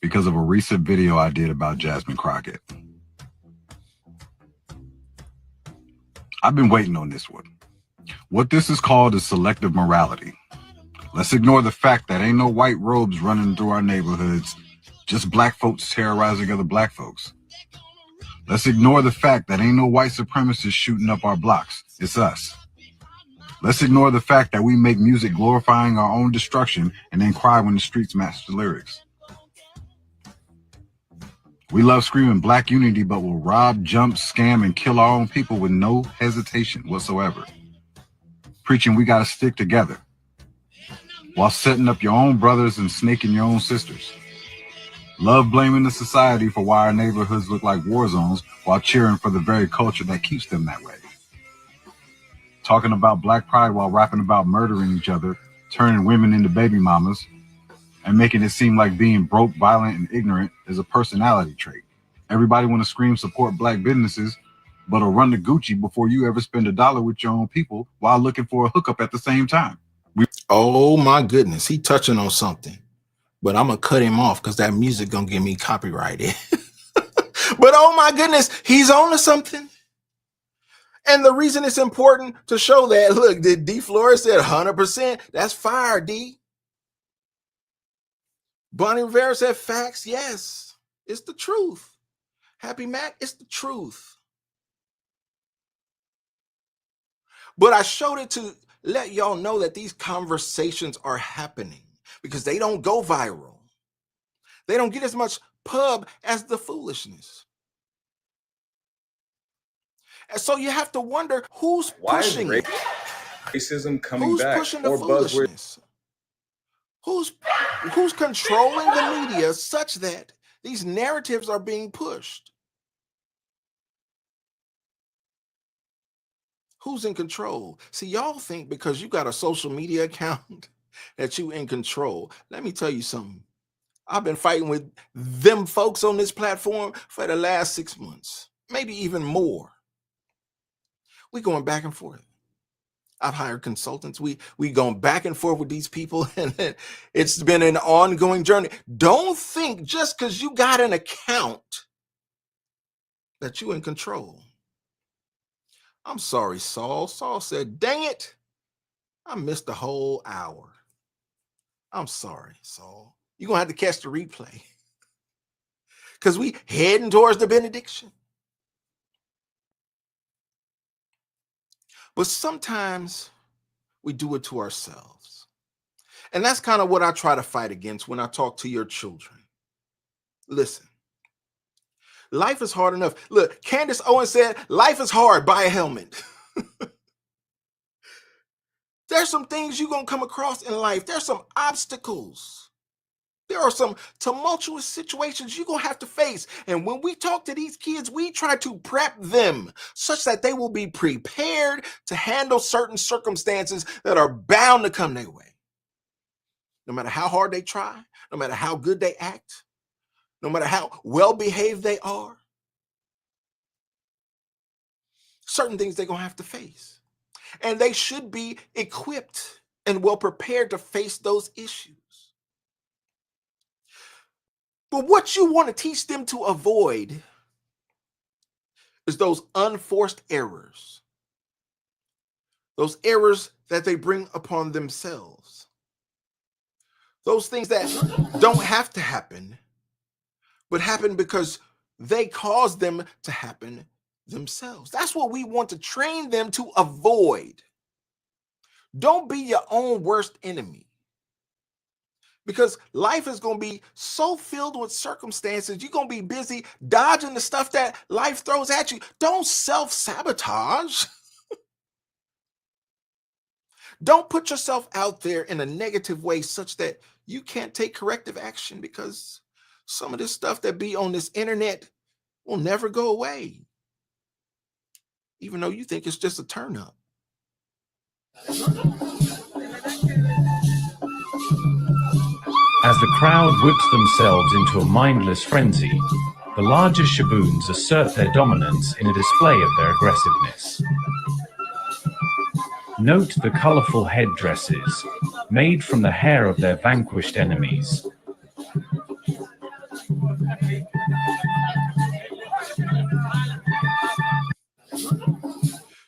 because of a recent video I did about Jasmine Crockett. I've been waiting on this one. What this is called is selective morality. Let's ignore the fact that ain't no white robes running through our neighborhoods, just black folks terrorizing other black folks. Let's ignore the fact that ain't no white supremacists shooting up our blocks. It's us. Let's ignore the fact that we make music glorifying our own destruction and then cry when the streets match the lyrics. We love screaming black unity, but will rob, jump, scam, and kill our own people with no hesitation whatsoever. Preaching we gotta stick together while setting up your own brothers and snaking your own sisters. Love blaming the society for why our neighborhoods look like war zones while cheering for the very culture that keeps them that way. Talking about black pride while rapping about murdering each other, turning women into baby mamas, and making it seem like being broke, violent, and ignorant is a personality trait. Everybody want to scream support black businesses, but will run to Gucci before you ever spend $1 with your own people while looking for a hookup at the same time. Oh my goodness, he touching on something, but I'm gonna cut him off because that music gonna get me copyrighted. But oh my goodness, he's on to something. And the reason it's important to show that, look, did D Flores said 100%, that's fire, D. Bonnie Rivera said facts, yes, it's the truth. Happy Mac, it's the truth. But I showed it to let y'all know that these conversations are happening because they don't go viral. They don't get as much pub as the foolishness. And so you have to wonder who's pushing it. Racism coming Who's back? pushing the More buzzwords. foolishness? Who's controlling the media such that these narratives are being pushed? Who's in control? See, y'all think because you got a social media account that you in control. Let me tell you something. I've been fighting with them folks on this platform for the last 6 months, maybe even more. We going back and forth. I've hired consultants. We going back and forth with these people, and it's been an ongoing journey. Don't think just because you got an account that you in control. I'm sorry, Saul. Saul said, dang it, I missed the whole hour. I'm sorry, Saul. You're going to have to catch the replay because we heading towards the benediction. But sometimes we do it to ourselves. And that's kind of what I try to fight against when I talk to your children. Listen, life is hard enough. Look, Candace Owens said, life is hard, buy a helmet. There's some things you're going to come across in life. There's some obstacles. There are some tumultuous situations you're going to have to face. And when we talk to these kids, we try to prep them such that they will be prepared to handle certain circumstances that are bound to come their way. No matter how hard they try, no matter how good they act, no matter how well-behaved they are, certain things they're going to have to face. And they should be equipped and well prepared to face those issues. But what you want to teach them to avoid is those unforced errors, those errors that they bring upon themselves, those things that don't have to happen, but happen because they cause them to happen themselves. That's what we want to train them to avoid. Don't be your own worst enemy. Because life is going to be so filled with circumstances, you're going to be busy dodging the stuff that life throws at you. Don't self-sabotage. Don't put yourself out there in a negative way such that you can't take corrective action, because some of this stuff that be on this internet will never go away, even though you think it's just a turn up. As the crowd whips themselves into a mindless frenzy, the larger shaboons assert their dominance in a display of their aggressiveness. Note the colorful headdresses made from the hair of their vanquished enemies.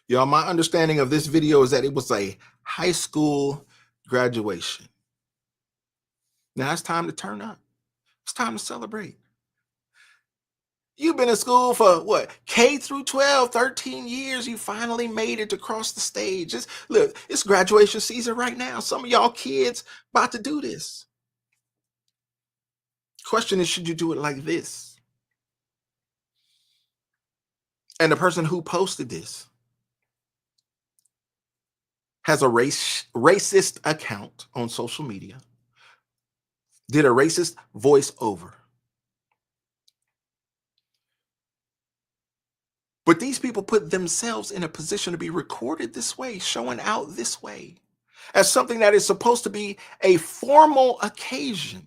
Y'all, my understanding of this video is that it was a high school graduation. Now it's time to turn up. It's time to celebrate. You've been in school for what? K through 12, 13 years. You finally made it to cross the stage. Look, it's graduation season right now. Some of y'all kids about to do this. Question is, should you do it like this? And the person who posted this has a racist account on social media, did a racist voiceover. But these people put themselves in a position to be recorded this way, showing out this way, as something that is supposed to be a formal occasion.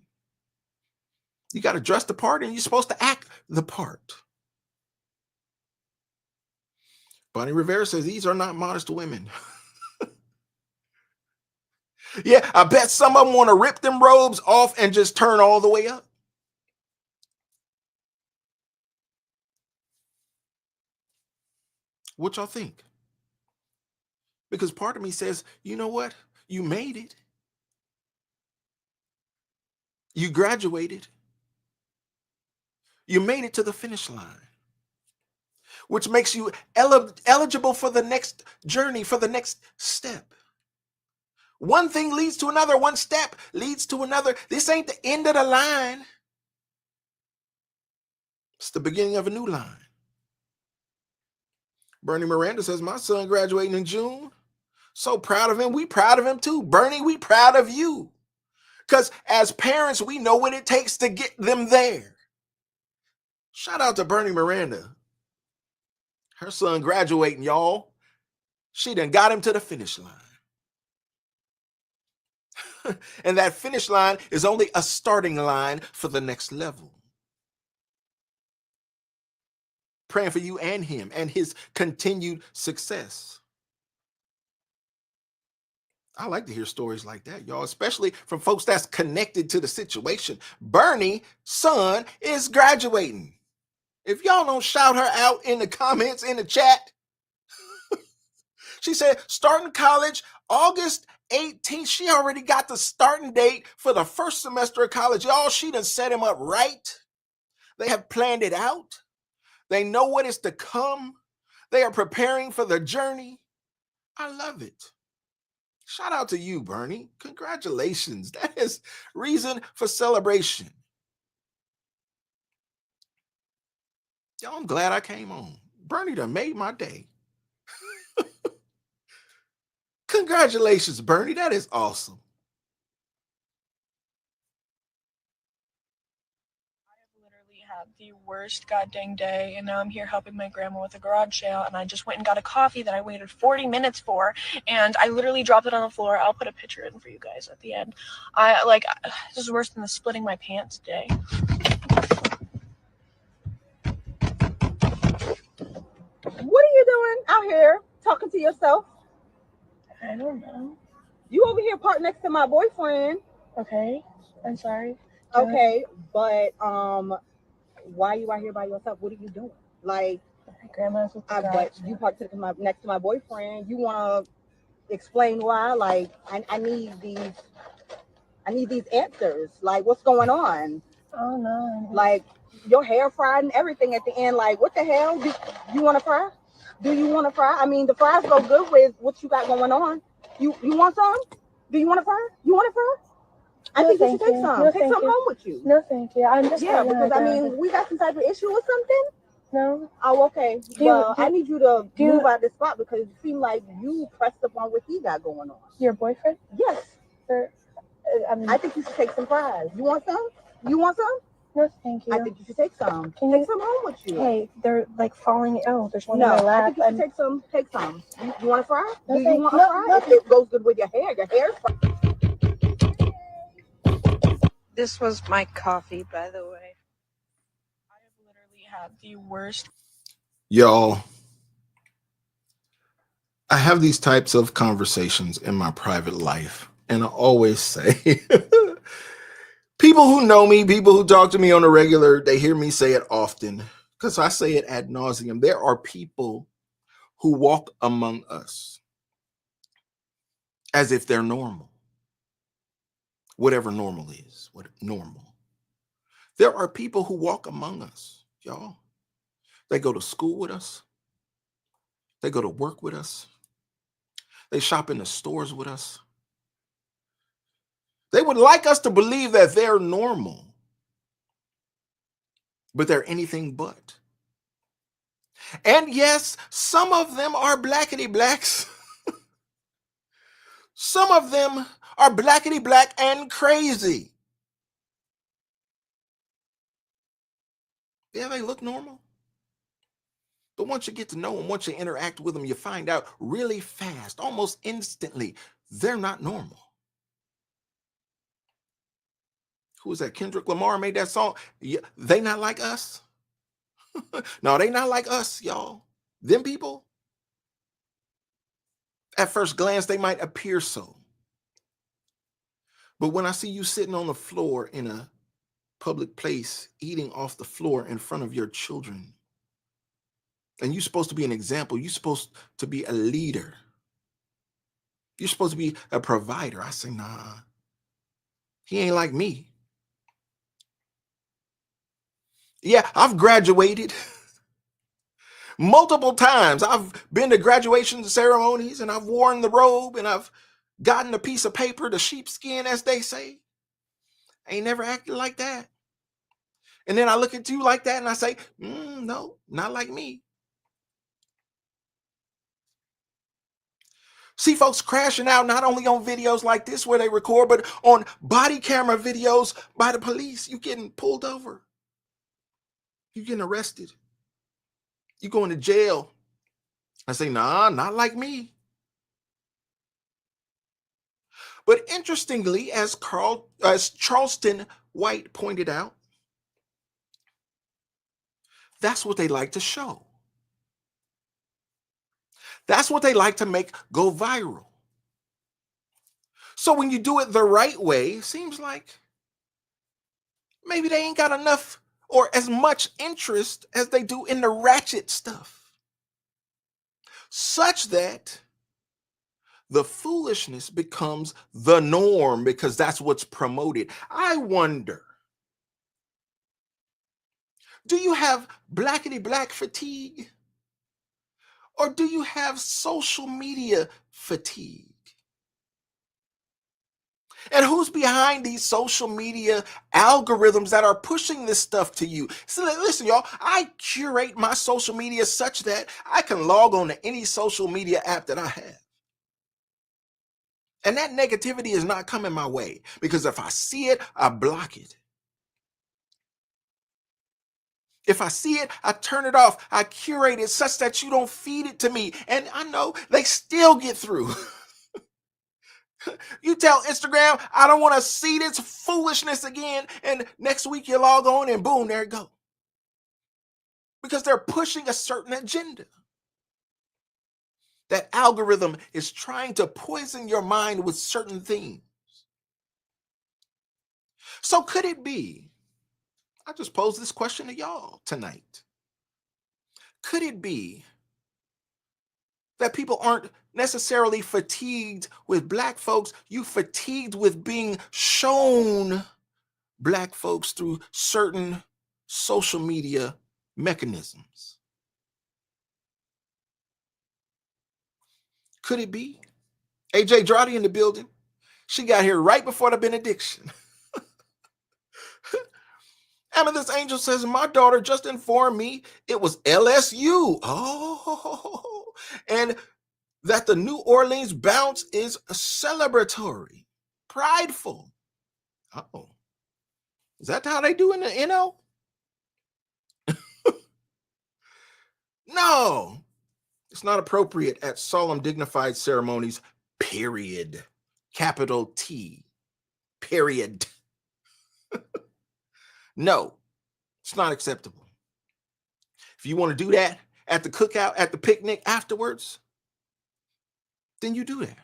You got to dress the part and you're supposed to act the part. Bonnie Rivera says these are not modest women. Yeah, I bet some of them want to rip them robes off and just turn all the way up. What y'all think? Because part of me says, you know what? You made it. You graduated. You made it to the finish line, which makes you eligible for the next journey, for the next step. One thing leads to another. One step leads to another. This ain't the end of the line. It's the beginning of a new line. Bernie Miranda says, my son graduating in June. So proud of him. We proud of him too. Bernie, we proud of you. Because as parents, we know what it takes to get them there. Shout out to Bernie Miranda. Her son graduating, y'all. She done got him to the finish line. And that finish line is only a starting line for the next level. Praying for you and him and his continued success. I like to hear stories like that, y'all, especially from folks that's connected to the situation. Bernie's son is graduating. If y'all don't shout her out in the comments, in the chat. She said, starting college August 18th. She already got the starting date for the first semester of college. Y'all, she done set him up right. They have planned it out. They know what is to come. They are preparing for the journey. I love it. Shout out to you, Bernie. Congratulations. That is reason for celebration. Y'all, I'm glad I came on. Bernie done made my day. Congratulations, Bernie. That is awesome. Had the worst goddamn day, and now I'm here helping my grandma with a garage sale, and I just went and got a coffee that I waited 40 minutes for, and I literally dropped it on the floor. I'll put a picture in for you guys at the end. This is worse than the splitting my pants day. What are you doing out here talking to yourself? I don't know. You over here parked next to my boyfriend. Okay, I'm sorry. Okay, but why are you out here by yourself? What are you doing? Like, my grandma's with the but you parked next to my boyfriend. You want to explain why? Like, I need these answers. Like, what's going on? Oh no. Like, your hair fried and everything at the end. Like, what the hell? Do you want to fry? Do you want to fry? I mean, the fries go good with what you got going on. You want some? Do you want to fry? You want to fry? I think you should take some. No, take some home with you. No, thank you. I'm just because I mean, we got some type of issue or something. No. Oh, okay. I need you to move out of this spot because it seems like you pressed upon what he got going on. Your boyfriend? Yes. I think you should take some fries. You want some? You want some? No, thank you. I think you should take some. Take some home with you. Hey, they're like falling. Oh, there's one in my lap. I think you should take some. Take some. You want to fry? No, Do you want to fry? It goes good with your hair. Your hair's fried. This was my coffee, by the way. I have literally had the worst. Y'all, I have these types of conversations in my private life, and I always say, people who know me, people who talk to me on a regular, they hear me say it often because I say it ad nauseum. There are people who walk among us as if they're normal. Whatever normal is, what normal. There are people who walk among us, y'all, They go to school with us. They go to work with us. They shop in the stores with us. They would like us to believe that they're normal, but they're anything but. And yes, some of them are blackety blacks. Some of them are blackety black and crazy. Yeah, they look normal. But once you get to know them, once you interact with them, you find out really fast, almost instantly, they're not normal. Who was that? Kendrick Lamar made that song. Yeah, they not like us. No, they not like us, y'all. Them people, at first glance, they might appear so. But when I see you sitting on the floor in a public place, eating off the floor in front of your children, and you're supposed to be an example, you're supposed to be a leader, you're supposed to be a provider, I say, nah, he ain't like me. Yeah, I've graduated multiple times. I've been to graduation ceremonies and I've worn the robe and I've gotten a piece of paper, the sheepskin, as they say. Ain't never acted like that. And then I look at you like that and I say, no, not like me. See folks crashing out not only on videos like this where they record, but on body camera videos by the police. You getting pulled over. You getting arrested. You going to jail. I say, nah, not like me. But interestingly, as Charleston White pointed out, that's what they like to show. That's what they like to make go viral. So when you do it the right way, it seems like maybe they ain't got enough or as much interest as they do in the ratchet stuff, such that the foolishness becomes the norm because that's what's promoted. I wonder, do you have blackety black fatigue? Or do you have social media fatigue? And who's behind these social media algorithms that are pushing this stuff to you? So listen, y'all, I curate my social media such that I can log on to any social media app that I have. And that negativity is not coming my way because if I see it, I block it. If I see it, I turn it off. I curate it such that you don't feed it to me. And I know they still get through. You tell Instagram, I don't want to see this foolishness again. And next week you log on and boom, there it go. Because they're pushing a certain agenda. That algorithm is trying to poison your mind with certain things. So could it be, I just posed this question to y'all tonight. Could it be that people aren't necessarily fatigued with black folks? You fatigued with being shown black folks through certain social media mechanisms. Could it be? AJ Drotty in the building. She got here right before the benediction. Amethyst Angel says, my daughter just informed me it was LSU. Oh, and that the New Orleans bounce is celebratory, prideful. Oh, is that how they do in the NO? No, it's not appropriate at solemn, dignified ceremonies, period. Capital T, period. No, it's not acceptable. If you want to do that at the cookout, at the picnic afterwards, then you do that.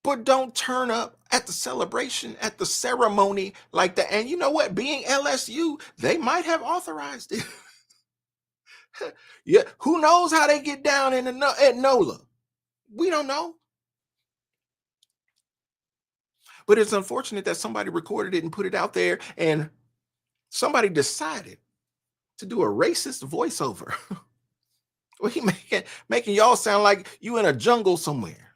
But don't turn up at the celebration, at the ceremony like that. And you know what? Being LSU, they might have authorized it. Yeah, who knows how they get down at NOLA? We don't know. But it's unfortunate that somebody recorded it and put it out there, and somebody decided to do a racist voiceover. Well, he making y'all sound like you in a jungle somewhere.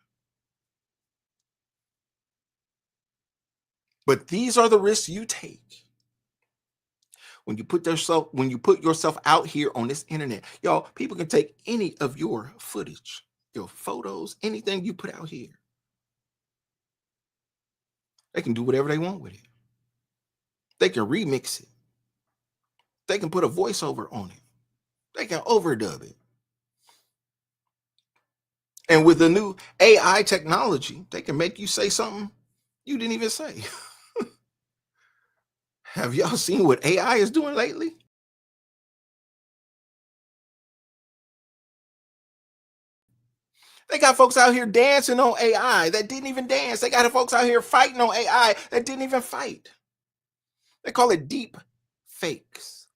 But these are the risks you take when you put yourself out here on this internet. Y'all, people can take any of your footage, your photos, anything you put out here. They can do whatever they want with it. They can remix it. They can put a voiceover on it. They can overdub it. And with the new AI technology, they can make you say something you didn't even say. Have y'all seen what AI is doing lately? They got folks out here dancing on AI that didn't even dance. They got folks out here fighting on AI that didn't even fight. They call it deep fakes.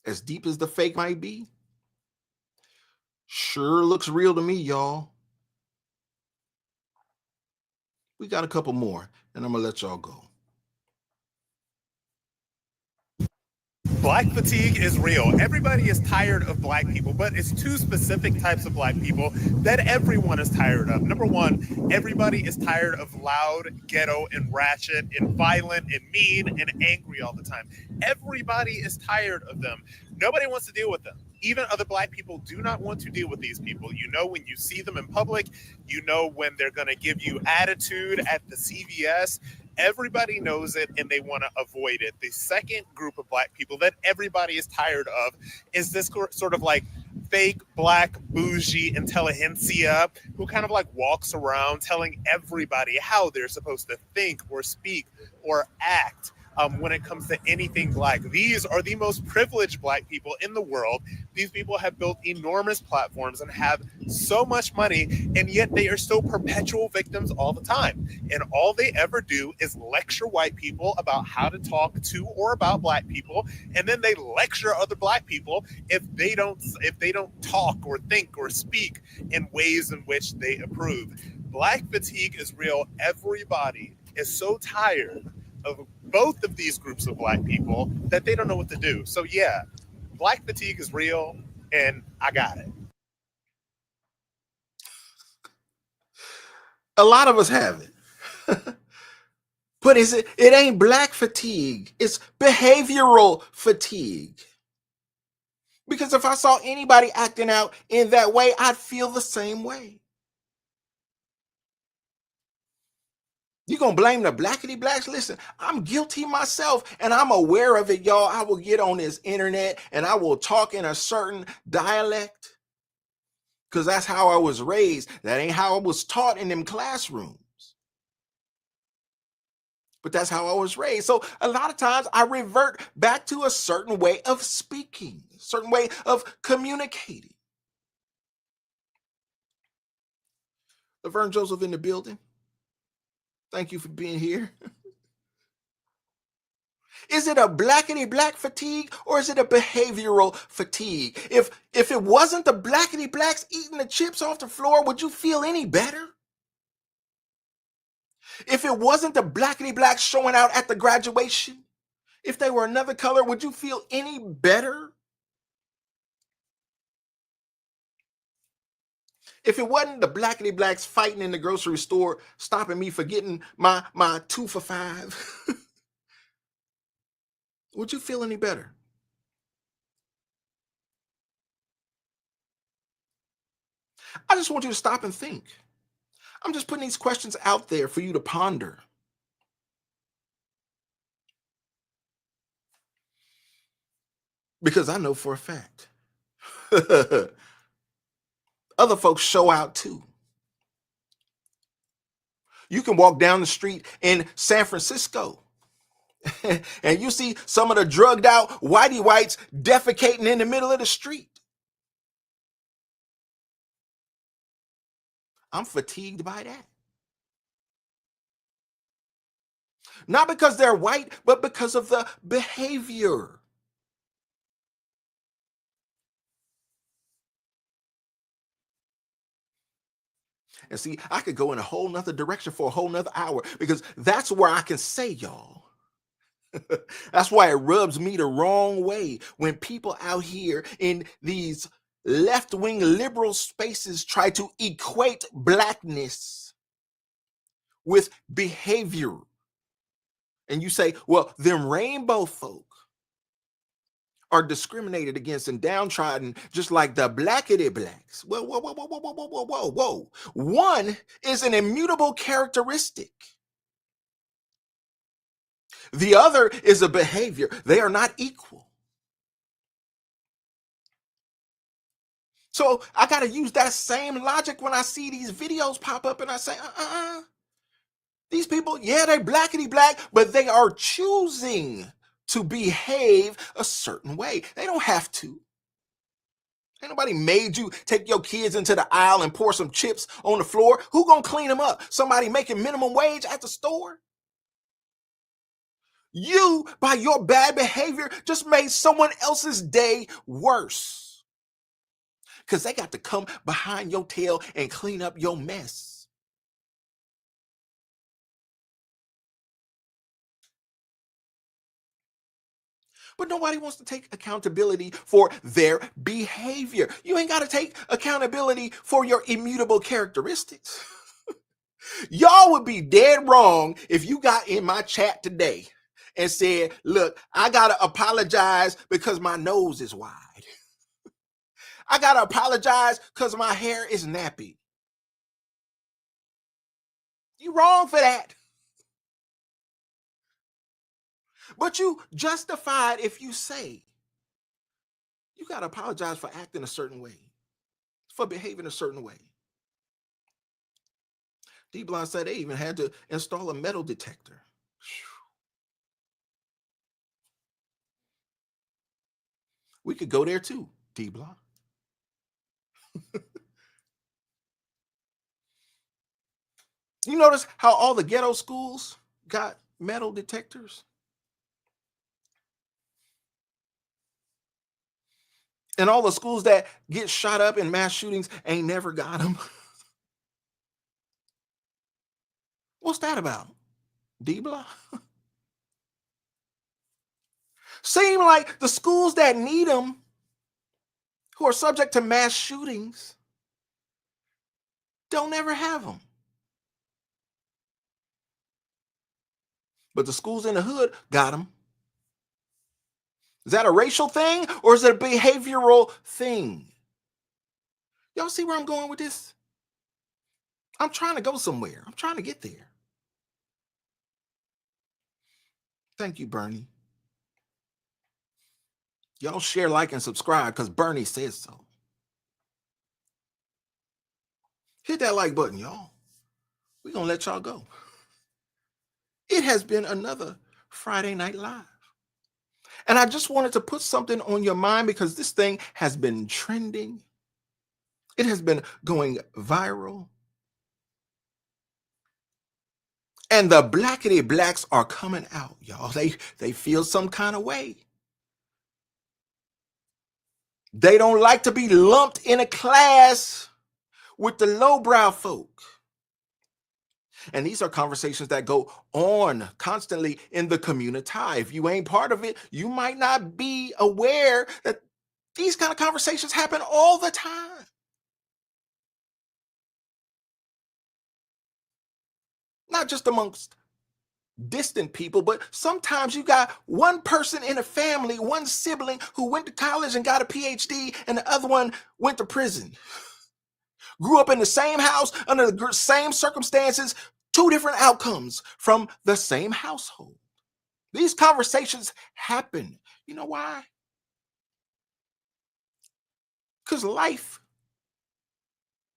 As deep as the fake might be, sure looks real to me, y'all. We got a couple more, and I'm gonna let y'all go. Black fatigue is real. Everybody is tired of black people, but it's two specific types of black people that everyone is tired of. Number one, everybody is tired of loud, ghetto, and ratchet, and violent, and mean, and angry all the time. Everybody is tired of them. Nobody wants to deal with them. Even other black people do not want to deal with these people. You know when you see them in public, you know when they're going to give you attitude at the CVS. Everybody knows it and they want to avoid it. The second group of black people that everybody is tired of is this sort of like fake black bougie intelligentsia who kind of like walks around telling everybody how they're supposed to think or speak or act. When it comes to anything black. These are the most privileged black people in the world. These people have built enormous platforms and have so much money, and yet they are still perpetual victims all the time. And all they ever do is lecture white people about how to talk to or about black people, and then they lecture other black people if they don't talk or think or speak in ways in which they approve. Black fatigue is real. Everybody is so tired of both of these groups of black people that they don't know what to do. So yeah, black fatigue is real and I got it. A lot of us have it. But it ain't black fatigue, it's behavioral fatigue. Because if I saw anybody acting out in that way, I'd feel the same way. You gonna blame the blackety blacks? Listen, I'm guilty myself and I'm aware of it, y'all. I will get on this internet and I will talk in a certain dialect because that's how I was raised. That ain't how I was taught in them classrooms. But that's how I was raised. So a lot of times I revert back to a certain way of speaking, a certain way of communicating. Laverne Joseph in the building. Thank you for being here. Is it a blackety black fatigue or is it a behavioral fatigue? If it wasn't the blackety blacks eating the chips off the floor, would you feel any better? If it wasn't the blackety blacks showing out at the graduation, if they were another color, would you feel any better? If it wasn't the blackety blacks fighting in the grocery store, stopping me for getting my 2 for $5, would you feel any better? I just want you to stop and think. I'm just putting these questions out there for you to ponder. Because I know for a fact, other folks show out too. You can walk down the street in San Francisco and you see some of the drugged out whitey whites defecating in the middle of the street. I'm fatigued by that. Not because they're white, but because of the behavior. And see, I could go in a whole nother direction for a whole nother hour because that's where I can say, y'all, That's why it rubs me the wrong way when people out here in these left-wing liberal spaces try to equate blackness with behavior. And you say, well, them rainbow folk are discriminated against and downtrodden just like the Blackety blacks. Whoa, whoa, whoa, whoa, whoa, whoa, whoa, whoa, whoa. One is an immutable characteristic. The other is a behavior. They are not equal. So I got to use that same logic when I see these videos pop up and I say, these people, yeah, they're Blackety black, but they are choosing to behave a certain way. They don't have to. Ain't nobody made you take your kids into the aisle and pour some chips on the floor. Who gonna clean them up? Somebody making minimum wage at the store? You, by your bad behavior, just made someone else's day worse. Because they got to come behind your tail and clean up your mess. But nobody wants to take accountability for their behavior. You ain't got to take accountability for your immutable characteristics. Y'all would be dead wrong if you got in my chat today and said, look, I got to apologize because my nose is wide. I got to apologize because my hair is nappy. You wrong for that. But you justified if you say you got to apologize for acting a certain way, for behaving a certain way. D-Blonde said they even had to install a metal detector. We could go there too, D-Blonde. You notice how all the ghetto schools got metal detectors? And all the schools that get shot up in mass shootings ain't never got them. What's that about, D-Block? Seem like the schools that need them, who are subject to mass shootings, don't ever have them. But the schools in the hood got them. Is that a racial thing or is it a behavioral thing? Y'all see where I'm going with this? I'm trying to go somewhere. I'm trying to get there. Thank you, Bernie. Y'all share, like, and subscribe because Bernie says so. Hit that like button, y'all. We're going to let y'all go. It has been another Friday Night Live. And I just wanted to put something on your mind because this thing has been trending. It has been going viral. And the Blackety blacks are coming out, y'all. They feel some kind of way. They don't like to be lumped in a class with the lowbrow folk. And these are conversations that go on constantly in the community. If you ain't part of it, you might not be aware that these kind of conversations happen all the time. Not just amongst distant people, but sometimes you got one person in a family, one sibling who went to college and got a PhD, and the other one went to prison. Grew up in the same house, under the same circumstances, two different outcomes from the same household. These conversations happen. You know why? Because life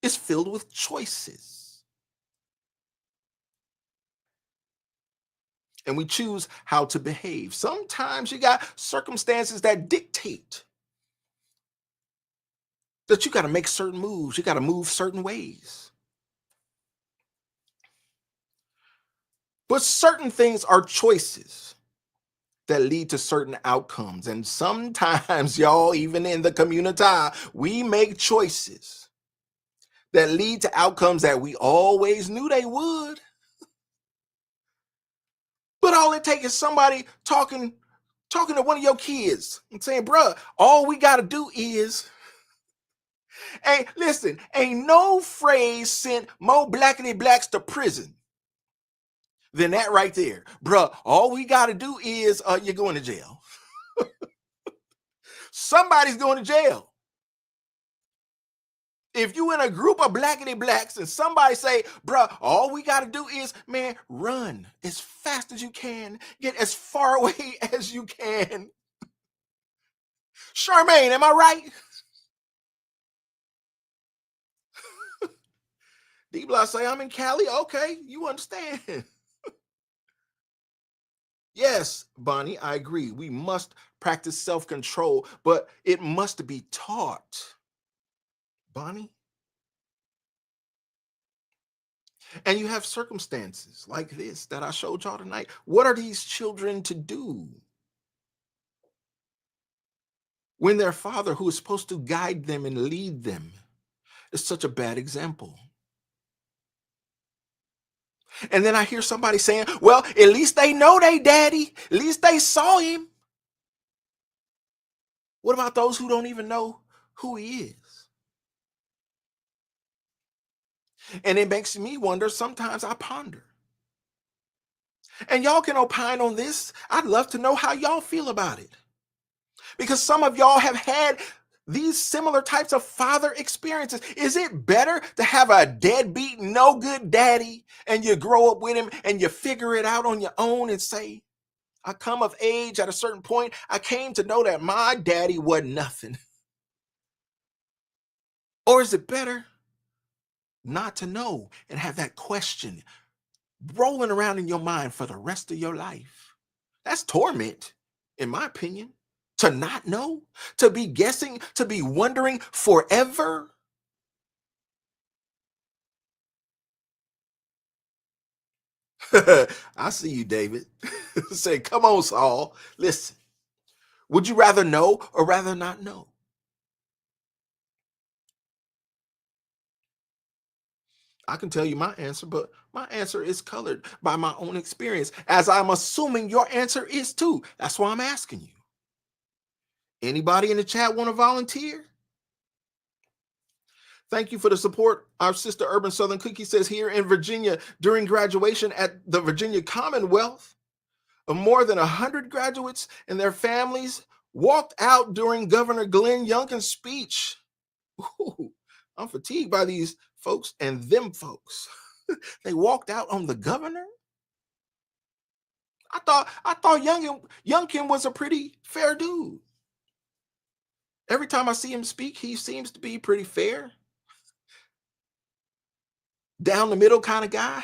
is filled with choices. And we choose how to behave. Sometimes you got circumstances that dictate that you got to make certain moves. You got to move certain ways. But certain things are choices that lead to certain outcomes. And sometimes, y'all, even in the community, we make choices that lead to outcomes that we always knew they would. But all it takes is somebody talking to one of your kids and saying, bruh, all we got to do is, hey, listen, ain't no phrase sent more blackety blacks to prison than that right there. Bruh, all we got to do is, you're going to jail. Somebody's going to jail. If you in a group of blackety blacks and somebody say, bruh, all we got to do is, man, run as fast as you can, get as far away as you can. Charmaine, am I right? D-Block say, I'm in Cali. Okay, you understand. Yes, Bonnie, I agree. We must practice self-control, but it must be taught. Bonnie? And you have circumstances like this that I showed y'all tonight. What are these children to do when their father, who is supposed to guide them and lead them, is such a bad example? And then I hear somebody saying, well, at least they know they daddy. At least they saw him. What about those who don't even know who he is? And it makes me wonder, sometimes I ponder. And y'all can opine on this. I'd love to know how y'all feel about it. Because some of y'all have had these similar types of father experiences. Is it better to have a deadbeat, no good daddy and you grow up with him and you figure it out on your own and say, I come of age at a certain point, I came to know that my daddy wasn't nothing? Or is it better not to know and have that question rolling around in your mind for the rest of your life? That's torment, in my opinion. To not know, to be guessing, to be wondering forever. I see you, David. Say, come on, Saul. Listen, would you rather know or rather not know? I can tell you my answer, but my answer is colored by my own experience, as I'm assuming your answer is too. That's why I'm asking you. Anybody in the chat want to volunteer? Thank you for the support. Our sister Urban Southern Cookie says, here in Virginia, during graduation at the Virginia Commonwealth, more than 100 graduates and their families walked out during Governor Glenn Youngkin's speech. Ooh, I'm fatigued by these folks and them folks. They walked out on the governor? I thought Youngkin was a pretty fair dude. Every time I see him speak, he seems to be pretty fair. Down the middle kind of guy.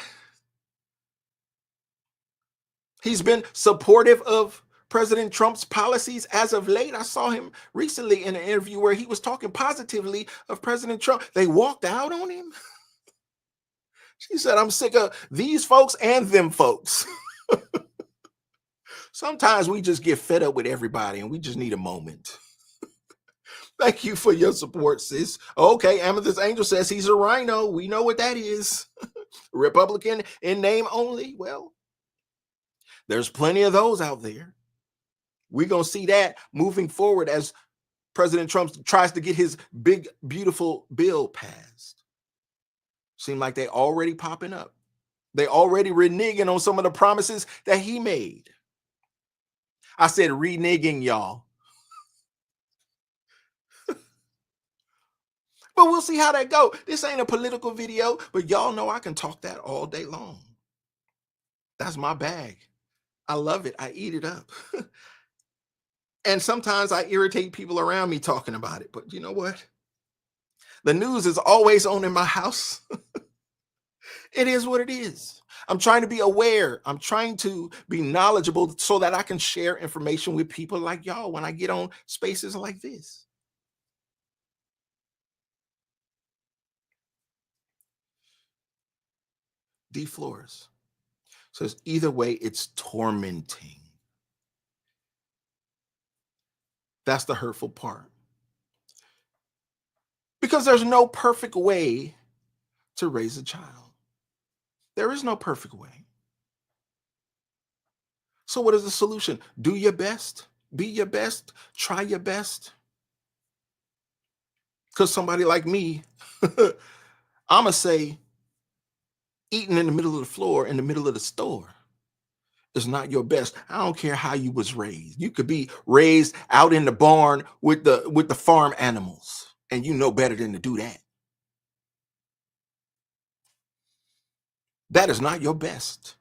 He's been supportive of President Trump's policies as of late. I saw him recently in an interview where he was talking positively of President Trump. They walked out on him. She said, I'm sick of these folks and them folks. Sometimes we just get fed up with everybody and we just need a moment. Thank you for your support, sis. Okay, Amethyst Angel says he's a rhino. We know what that is. Republican in name only. Well, there's plenty of those out there. We're going to see that moving forward as President Trump tries to get his big, beautiful bill passed. Seem like they already popping up. They already reneging on some of the promises that he made. I said reneging, y'all. But we'll see how that go. This ain't a political video, but y'all know I can talk that all day long. That's my bag. I love it. I eat it up. And sometimes I irritate people around me talking about it. But you know what? The news is always on in my house. It is what it is. I'm trying to be aware. I'm trying to be knowledgeable so that I can share information with people like y'all when I get on spaces like this. D. Flores says, either way, it's tormenting. That's the hurtful part. Because there's no perfect way to raise a child. There is no perfect way. So what is the solution? Do your best, be your best, try your best. Because somebody like me, I'ma say eating in the middle of the floor in the middle of the store is not your best. I don't care how you was raised. You could be raised out in the barn with the farm animals, and you know better than to do that. That is not your best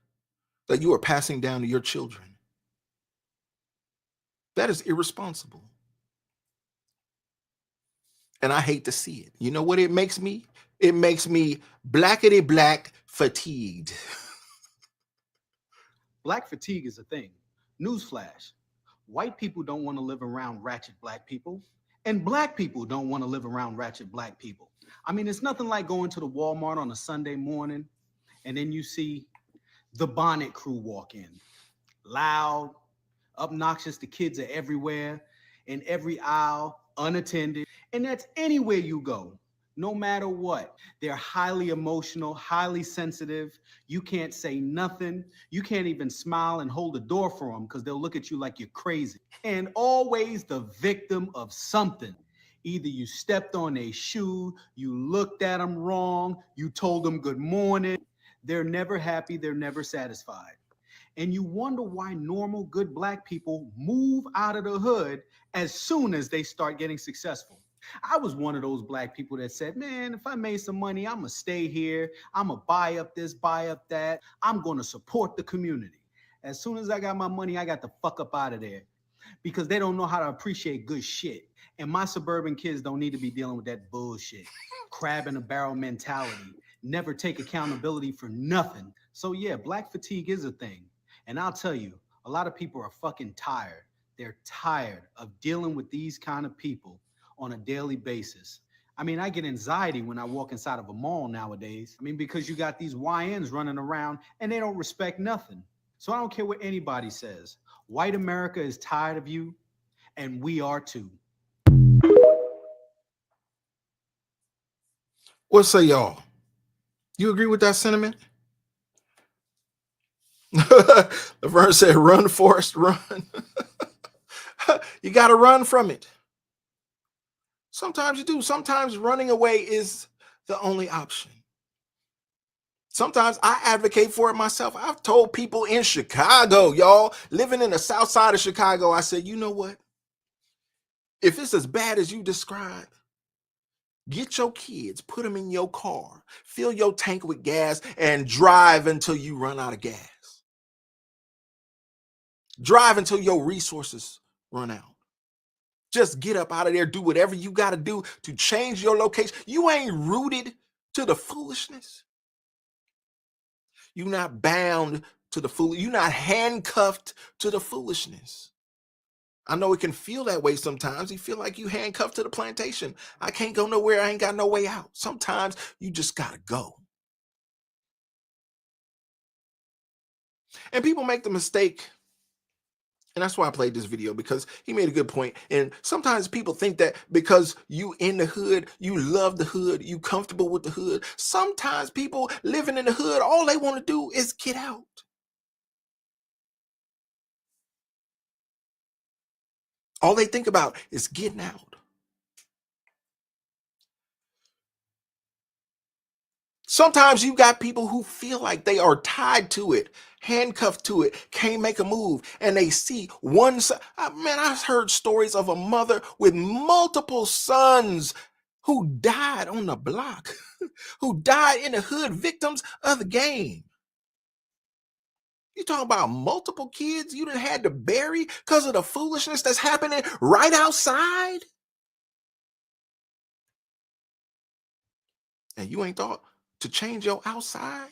that you are passing down to your children. That is irresponsible. And I hate to see it. You know what it makes me? It makes me blackety black fatigued. Black fatigue is a thing. Newsflash. White people don't want to live around ratchet black people, and black people don't want to live around ratchet black people. I mean, it's nothing like going to the Walmart on a Sunday morning, and then you see the bonnet crew walk in. Loud, obnoxious, the kids are everywhere, in every aisle, unattended, and that's anywhere you go. No matter what, they're highly emotional, highly sensitive. You can't say nothing. You can't even smile and hold the door for them because they'll look at you like you're crazy. And always the victim of something. Either you stepped on a shoe, you looked at them wrong, you told them good morning. They're never happy, they're never satisfied. And you wonder why normal, good black people move out of the hood as soon as they start getting successful. I was one of those black people that said, man, if I made some money, I'm gonna stay here. I'm gonna buy up this, buy up that. I'm gonna support the community. As soon as I got my money, I got the fuck up out of there because they don't know how to appreciate good shit. And my suburban kids don't need to be dealing with that bullshit. Crab in a barrel mentality. Never take accountability for nothing. So yeah, black fatigue is a thing. And I'll tell you, a lot of people are fucking tired. They're tired of dealing with these kind of people on a daily basis. I mean, I get anxiety when I walk inside of a mall nowadays. I mean, because you got these YNs running around and they don't respect nothing. So I don't care what anybody says. White America is tired of you, and we are too. What say y'all? You agree with that sentiment? Laverne said, run, Forrest, run. You got to run from it. Sometimes you do. Sometimes running away is the only option. Sometimes I advocate for it myself. I've told people in Chicago, y'all, living in the south side of Chicago, I said, you know what? If it's as bad as you describe, get your kids, put them in your car, fill your tank with gas, and drive until you run out of gas. Drive until your resources run out. Just get up out of there, do whatever you got to do to change your location. You ain't rooted to the foolishness. You're not bound to the fool. You're not handcuffed to the foolishness. I know it can feel that way sometimes. You feel like you handcuffed to the plantation. I can't go nowhere. I ain't got no way out. Sometimes you just got to go. And people make the mistake. And that's why I played this video, because he made a good point. And sometimes people think that because you in the hood, you love the hood, you comfortable with the hood. Sometimes people living in the hood, all they want to do is get out. All they think about is getting out. Sometimes you got people who feel like they are tied to it, handcuffed to it, can't make a move, and they see one son. Man, I've heard stories of a mother with multiple sons who died on the block, who died in the hood, victims of the game. You talking about multiple kids you done had to bury because of the foolishness that's happening right outside? And you ain't thought to change your outside?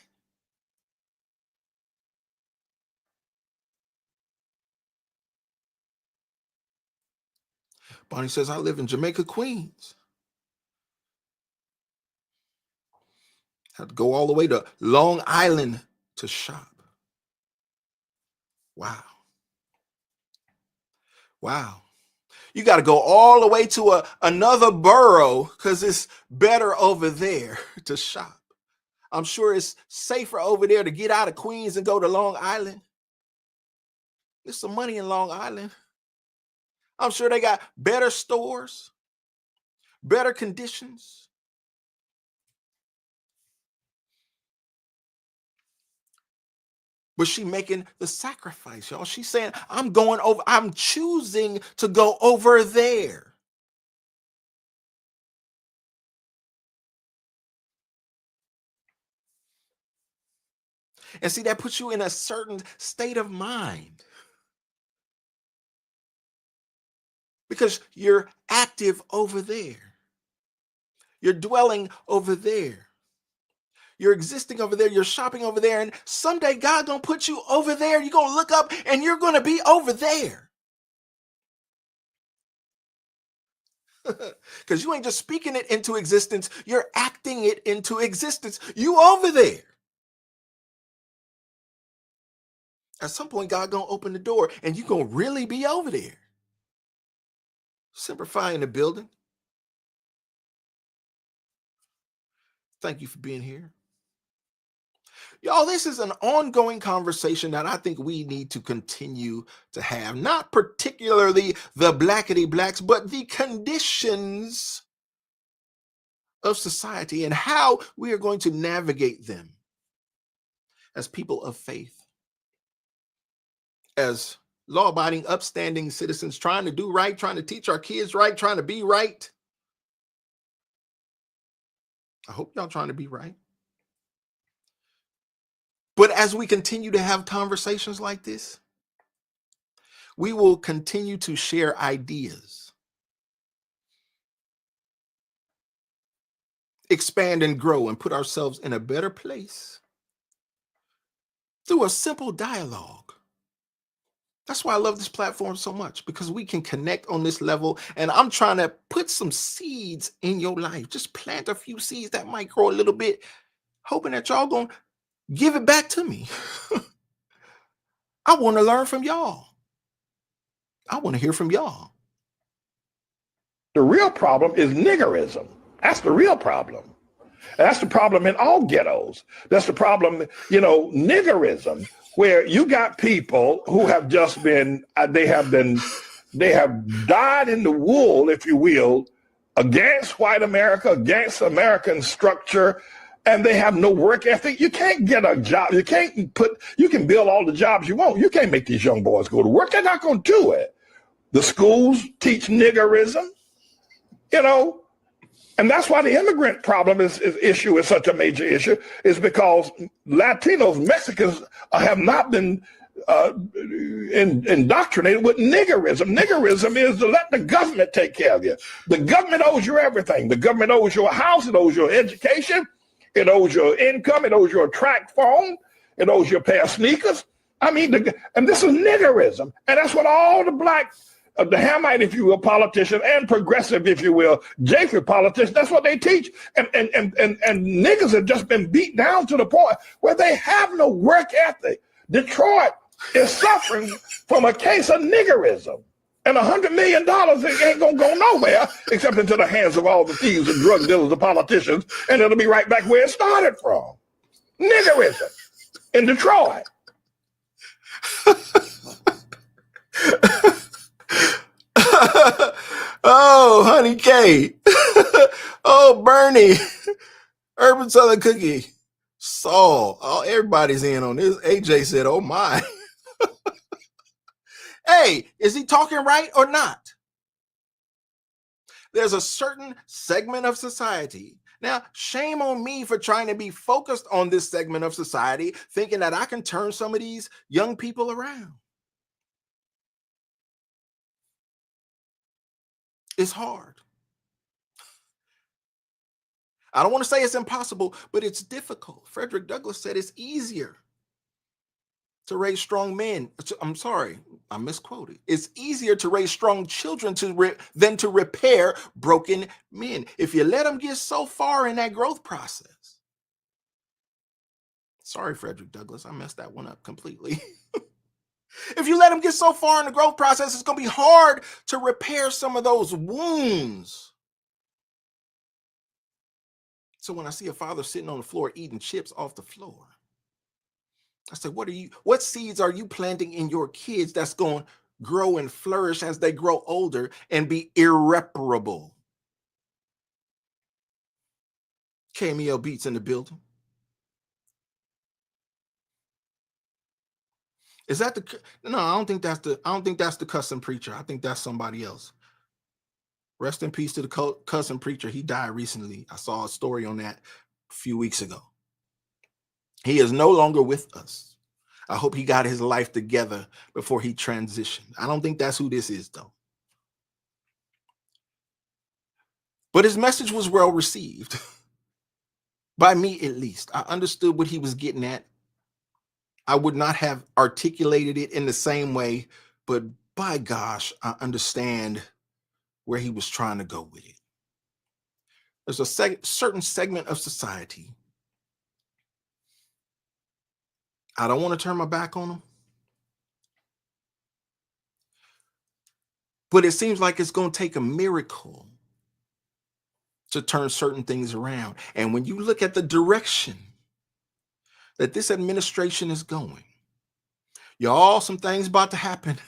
Bonnie says, I live in Jamaica, Queens. Had to go all the way to Long Island to shop. Wow. Wow. You got to go all the way to another borough because it's better over there to shop. I'm sure it's safer over there to get out of Queens and go to Long Island. There's some money in Long Island. I'm sure they got better stores, better conditions. But she making the sacrifice, y'all. She's saying, I'm going over, I'm choosing to go over there. And see, that puts you in a certain state of mind. Because you're active over there. You're dwelling over there. You're existing over there. You're shopping over there. And someday God gonna put you over there. You're gonna look up and you're gonna be over there. Because you ain't just speaking it into existence. You're acting it into existence. You over there. At some point, God gonna open the door and you're gonna really be over there. Simplify in the building. Thank you for being here. Y'all, this is an ongoing conversation that I think we need to continue to have. Not particularly the blackety blacks, but the conditions of society and how we are going to navigate them as people of faith, as law-abiding, upstanding citizens trying to do right, trying to teach our kids right, trying to be right. I hope y'all trying to be right. But as we continue to have conversations like this, we will continue to share ideas, expand and grow, and put ourselves in a better place through a simple dialogue. That's why I love this platform so much, because we can connect on this level. And I'm trying to put some seeds in your life. Just plant a few seeds that might grow a little bit, hoping that y'all gonna give it back to me. I want to learn from y'all. I want to hear from y'all. The real problem is niggerism. That's the real problem. And that's the problem in all ghettos. That's the problem, niggerism, where you got people who have just been, they have died in the wool, if you will, against white America, against American structure, and they have no work ethic. You can't get a job. You can build all the jobs you want. You can't make these young boys go to work. They're not going to do it. The schools teach niggerism, and that's why the immigrant problem is such a major issue, is because Latinos, Mexicans have not been indoctrinated with niggerism. Niggerism is to let the government take care of you. The government owes you everything. The government owes you a house. It owes you education. It owes you income. It owes you a track phone. It owes you a pair of sneakers. And this is niggerism. And that's what all the black, the Hamite, if you will, politicians, and progressive, if you will, Japheth politicians, that's what they teach. And niggas have just been beat down to the point where they have no work ethic. Detroit is suffering from a case of niggerism. And $100 million ain't gonna go nowhere except into the hands of all the thieves and drug dealers and politicians, and it'll be right back where it started from. Niggerism in Detroit. Oh, Honey K. Oh, Bernie. Urban Southern Cookie. Saul. Oh, everybody's in on this. AJ said, oh my. Hey, is he talking right or not? There's a certain segment of society. Now, shame on me for trying to be focused on this segment of society, thinking that I can turn some of these young people around. It's hard. I don't want to say it's impossible, but it's difficult. Frederick Douglass said it's easier to raise strong men. I'm sorry, I misquoted. It's easier to raise strong children than to repair broken men. If you let them get so far in that growth process. Sorry, Frederick Douglass, I messed that one up completely. If you let them get so far in the growth process, it's going to be hard to repair some of those wounds. So when I see a father sitting on the floor eating chips off the floor, I said, what seeds are you planting in your kids that's going to grow and flourish as they grow older and be irreparable? KMEL Beats in the building. Is that no, I don't think that's the cussing preacher. I think that's somebody else. Rest in peace to the cussing preacher. He died recently. I saw a story on that a few weeks ago. He is no longer with us. I hope he got his life together before he transitioned. I don't think that's who this is, though. But his message was well received. By me, at least. I understood what he was getting at. I would not have articulated it in the same way, but by gosh, I understand where he was trying to go with it. There's a certain segment of society. I don't want to turn my back on them, but it seems like it's going to take a miracle to turn certain things around. And when you look at the direction that this administration is going, y'all, some things about to happen.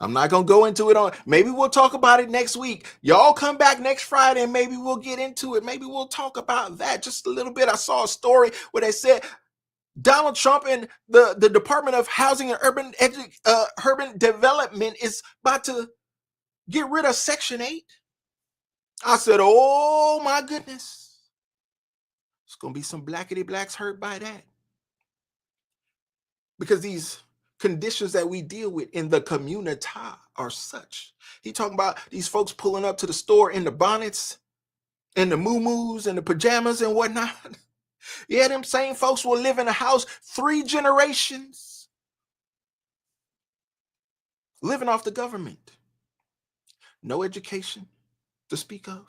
I'm not going to go into it maybe we'll talk about it next week. Y'all come back next Friday and maybe we'll get into it. Maybe we'll talk about that just a little bit. I saw a story where they said Donald Trump and the Department of Housing and Urban Development is about to get rid of Section 8. I said, oh my goodness. It's going to be some blackety blacks hurt by that. Because these conditions that we deal with in the community are such. He talking about these folks pulling up to the store in the bonnets and the muumuus and the pajamas and whatnot. Yeah, them same folks will live in a house 3 generations living off the government. No education to speak of.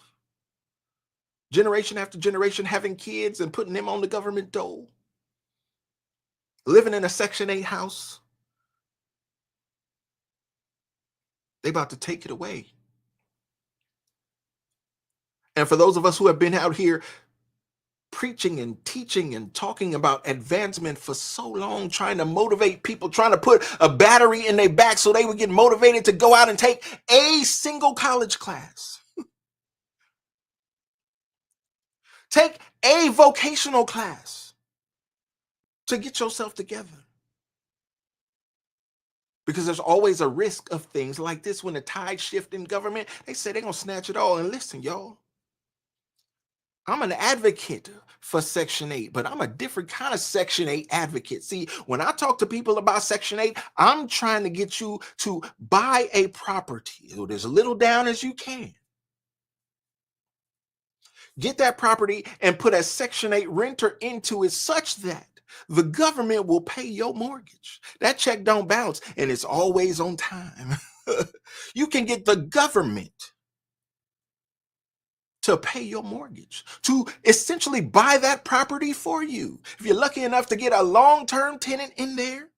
Generation after generation having kids and putting them on the government dole. Living in a Section 8 house. They about to take it away. And for those of us who have been out here preaching and teaching and talking about advancement for so long, trying to motivate people, trying to put a battery in their back so they would get motivated to go out and take a single college class. Take a vocational class to get yourself together. Because there's always a risk of things like this. When the tide shift in government, they say they're going to snatch it all. And listen, y'all, I'm an advocate for Section 8, but I'm a different kind of Section 8 advocate. See, when I talk to people about Section 8, I'm trying to get you to buy a property as little down as you can. Get that property and put a Section 8 renter into it such that the government will pay your mortgage. That check don't bounce and it's always on time. You can get the government to pay your mortgage, to essentially buy that property for you. If you're lucky enough to get a long-term tenant in there,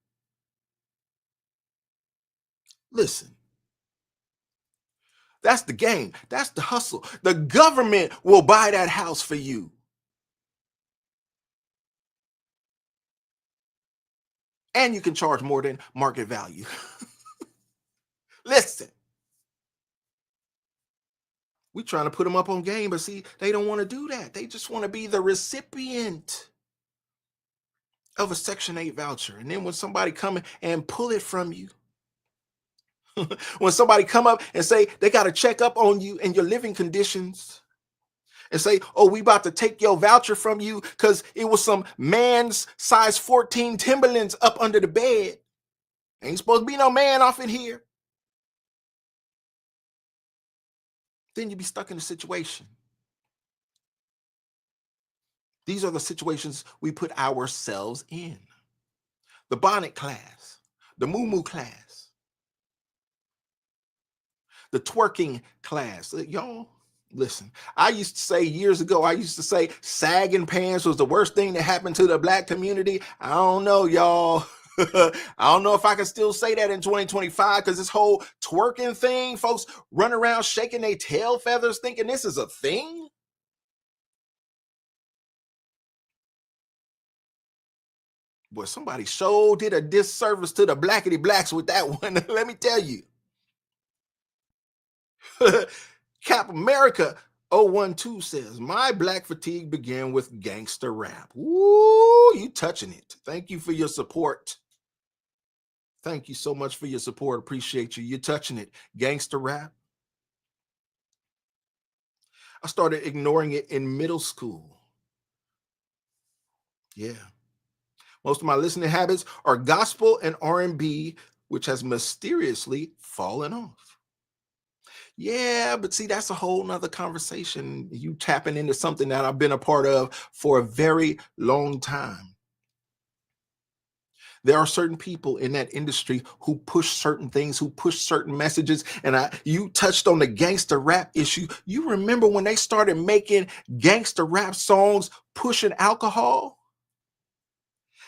listen, that's the game. That's the hustle. The government will buy that house for you. And you can charge more than market value. Listen. We trying to put them up on game, but see, they don't want to do that. They just want to be the recipient of a Section 8 voucher. And then when somebody come and pull it from you, when somebody come up and say they got to check up on you and your living conditions and say, oh, we about to take your voucher from you because it was some man's size 14 Timberlands up under the bed. Ain't supposed to be no man off in here. Then you be stuck in a situation. These are the situations we put ourselves in. The bonnet class, the muumuu class, the twerking class. Y'all, listen, I used to say years ago, sagging pants was the worst thing that happened to the black community. I don't know, y'all. I don't know if I can still say that in 2025 because this whole twerking thing, folks run around shaking their tail feathers thinking this is a thing. Boy, somebody sure did a disservice to the Blackety Blacks with that one. Let me tell you. Cap America 012 says, my black fatigue began with gangster rap. Ooh, you touching it. Thank you for your support. Thank you so much for your support. Appreciate you. You're touching it. Gangster rap. I started ignoring it in middle school. Yeah. Most of my listening habits are gospel and R&B, which has mysteriously fallen off. Yeah, but see, that's a whole nother conversation. You tapping into something that I've been a part of for a very long time. There are certain people in that industry who push certain things, who push certain messages. And you touched on the gangster rap issue. You remember when they started making gangster rap songs pushing alcohol?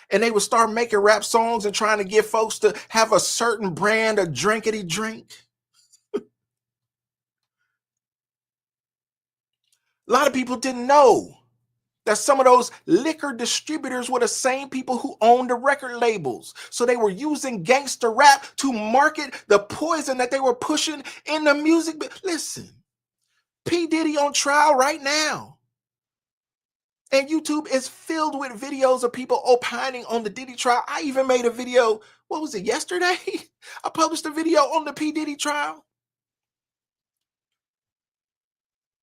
And they would start making rap songs and trying to get folks to have a certain brand of drinkity drink. A lot of people didn't know that some of those liquor distributors were the same people who owned the record labels. So they were using gangster rap to market the poison that they were pushing in the music. But listen, P. Diddy on trial right now. And YouTube is filled with videos of people opining on the Diddy trial. I even made a video, what was it, yesterday? I published a video on the P. Diddy trial.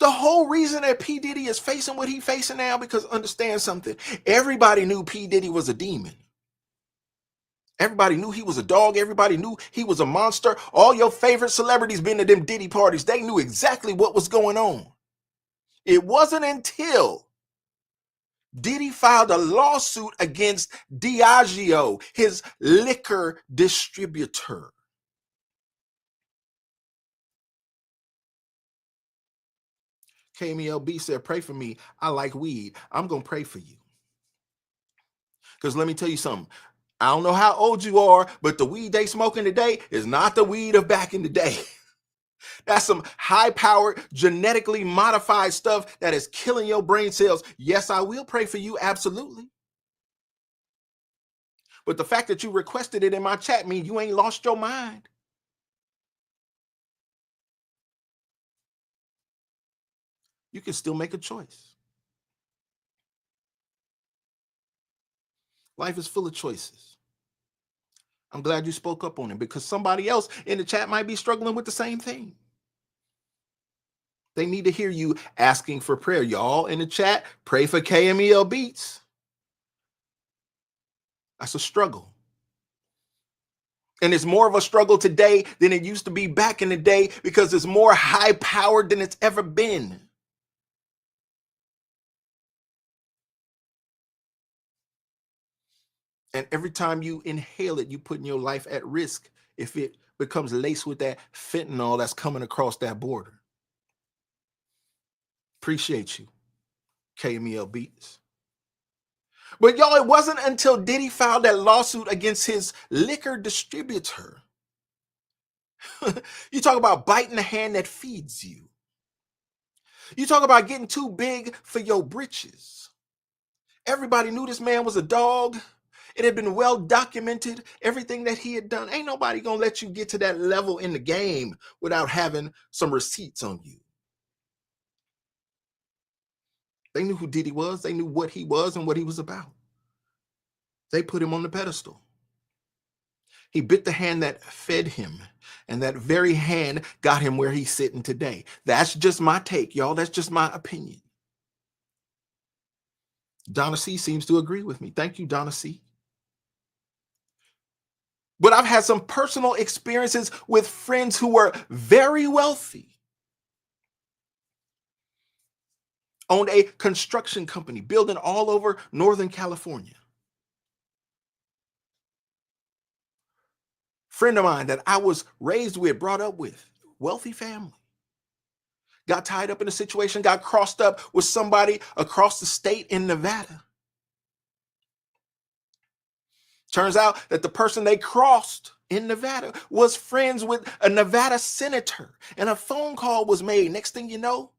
The whole reason that P. Diddy is facing what he's facing now, because understand something, everybody knew P. Diddy was a demon. Everybody knew he was a dog. Everybody knew he was a monster. All your favorite celebrities been to them Diddy parties. They knew exactly what was going on. It wasn't until Diddy filed a lawsuit against Diageo, his liquor distributor. KMLB said, pray for me. I like weed. I'm going to pray for you. Because let me tell you something. I don't know how old you are, but the weed they smoking today is not the weed of back in the day. That's some high-powered, genetically modified stuff that is killing your brain cells. Yes, I will pray for you. Absolutely. But the fact that you requested it in my chat means you ain't lost your mind. You can still make a choice. Life is full of choices. I'm glad you spoke up on it because somebody else in the chat might be struggling with the same thing. They need to hear you asking for prayer. Y'all in the chat, pray for KMEL Beats. That's a struggle. And it's more of a struggle today than it used to be back in the day because it's more high-powered than it's ever been. And every time you inhale it, you put your life at risk if it becomes laced with that fentanyl that's coming across that border. Appreciate you, KMEL Beats. But y'all, it wasn't until Diddy filed that lawsuit against his liquor distributor. You talk about biting the hand that feeds you. You talk about getting too big for your britches. Everybody knew this man was a dog. It had been well documented, everything that he had done. Ain't nobody gonna let you get to that level in the game without having some receipts on you. They knew who Diddy was. They knew what he was and what he was about. They put him on the pedestal. He bit the hand that fed him, and that very hand got him where he's sitting today. That's just my take, y'all. That's just my opinion. Donna C seems to agree with me. Thank you, Donna C. But I've had some personal experiences with friends who were very wealthy, owned a construction company, building all over Northern California. Friend of mine that I was raised with, brought up with, wealthy family. Got tied up in a situation, got crossed up with somebody across the state in Nevada. Turns out that the person they crossed in Nevada was friends with a Nevada senator, and a phone call was made. Next thing you know,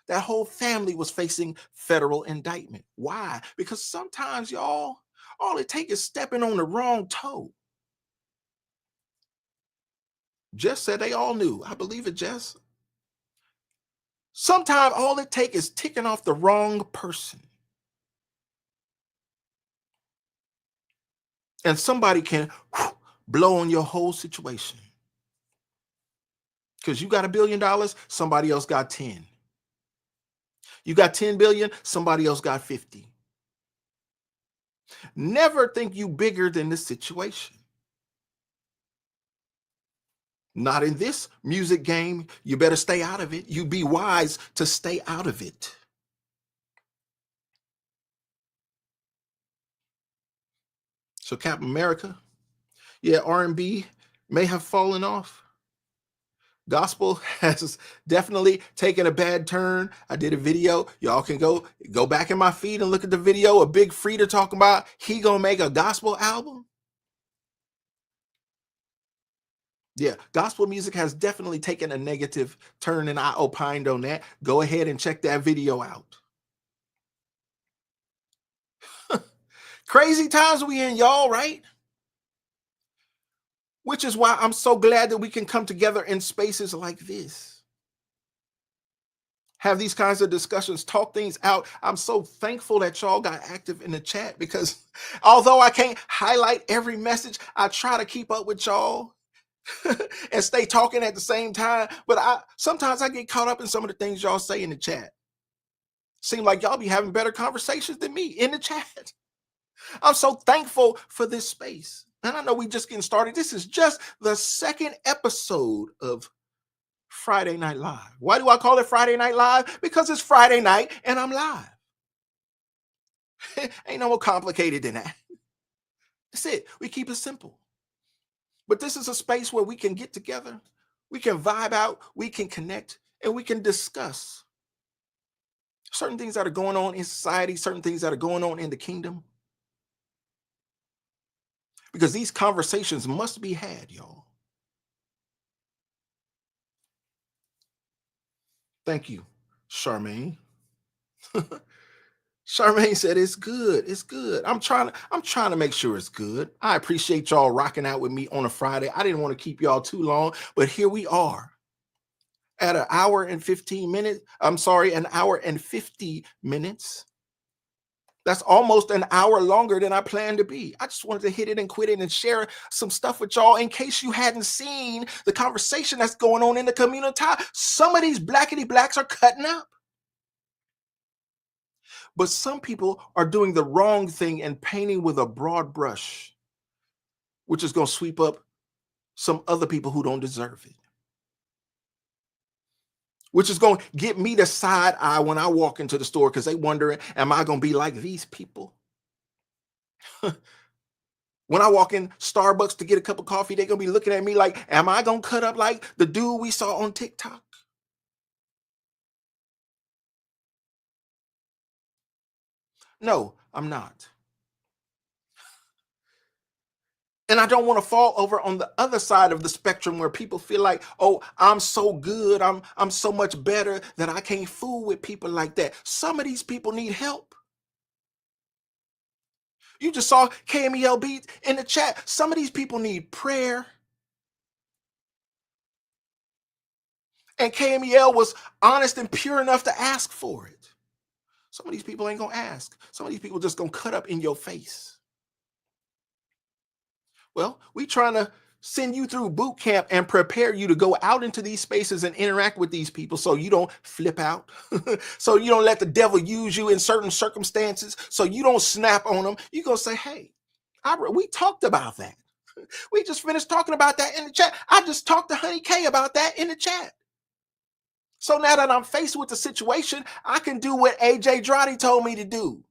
that whole family was facing federal indictment. Why? Because sometimes, y'all, All it takes is stepping on the wrong toe. Jess said they all knew. I believe it, Jess. Sometimes all it takes is ticking off the wrong person. And somebody can blow on your whole situation. Because you got $1 billion, somebody else got 10. You got 10 billion, somebody else got 50. Never think you bigger than the situation. Not in this music game. You better stay out of it. You be wise to stay out of it. So Captain America, yeah, R&B may have fallen off. Gospel has definitely taken a bad turn. I did a video. Y'all can go back in my feed and look at the video. A Big Freedia talking about he gonna make a gospel album. Yeah, gospel music has definitely taken a negative turn, and I opined on that. Go ahead and check that video out. Crazy times we in, y'all, right? Which is why I'm so glad that we can come together in spaces like this. Have these kinds of discussions, talk things out. I'm so thankful that y'all got active in the chat, because although I can't highlight every message, I try to keep up with y'all and stay talking at the same time. But sometimes I get caught up in some of the things y'all say in the chat. Seem like y'all be having better conversations than me in the chat. I'm so thankful for this space. And I know we just getting started. This is just the second episode of Friday Night Live. Why do I call it Friday Night Live? Because it's Friday night and I'm live. Ain't no more complicated than that. That's it. We keep it simple. But this is a space where we can get together, we can vibe out, we can connect, and we can discuss certain things that are going on in society, certain things that are going on in the kingdom. Because these conversations must be had, y'all. Thank you, Charmaine. Charmaine said it's good. It's good. I'm trying to make sure it's good. I appreciate y'all rocking out with me on a Friday. I didn't want to keep y'all too long, but here we are at an hour and 15 minutes. I'm sorry, an hour and 50 minutes. That's almost an hour longer than I planned to be. I just wanted to hit it and quit it and share some stuff with y'all in case you hadn't seen the conversation that's going on in the community. Some of these Blackety Blacks are cutting up. But some people are doing the wrong thing and painting with a broad brush, which is going to sweep up some other people who don't deserve it. Which is going to get me the side eye when I walk into the store, because they wondering, am I going to be like these people? When I walk in Starbucks to get a cup of coffee, they're going to be looking at me like, am I going to cut up like the dude we saw on TikTok? No, I'm not. And I don't want to fall over on the other side of the spectrum where people feel like, oh, I'm so good, I'm so much better that I can't fool with people like that. Some of these people need help. You just saw KMELB in the chat. Some of these people need prayer. And KMEL was honest and pure enough to ask for it. Some of these people ain't going to ask. Some of these people just going to cut up in your face. Well, we trying to send you through boot camp and prepare you to go out into these spaces and interact with these people so you don't flip out, so you don't let the devil use you in certain circumstances, so you don't snap on them. You're going to say, hey, we talked about that. We just finished talking about that in the chat. I just talked to Honey K about that in the chat. So now that I'm faced with the situation, I can do what AJ Drotti told me to do.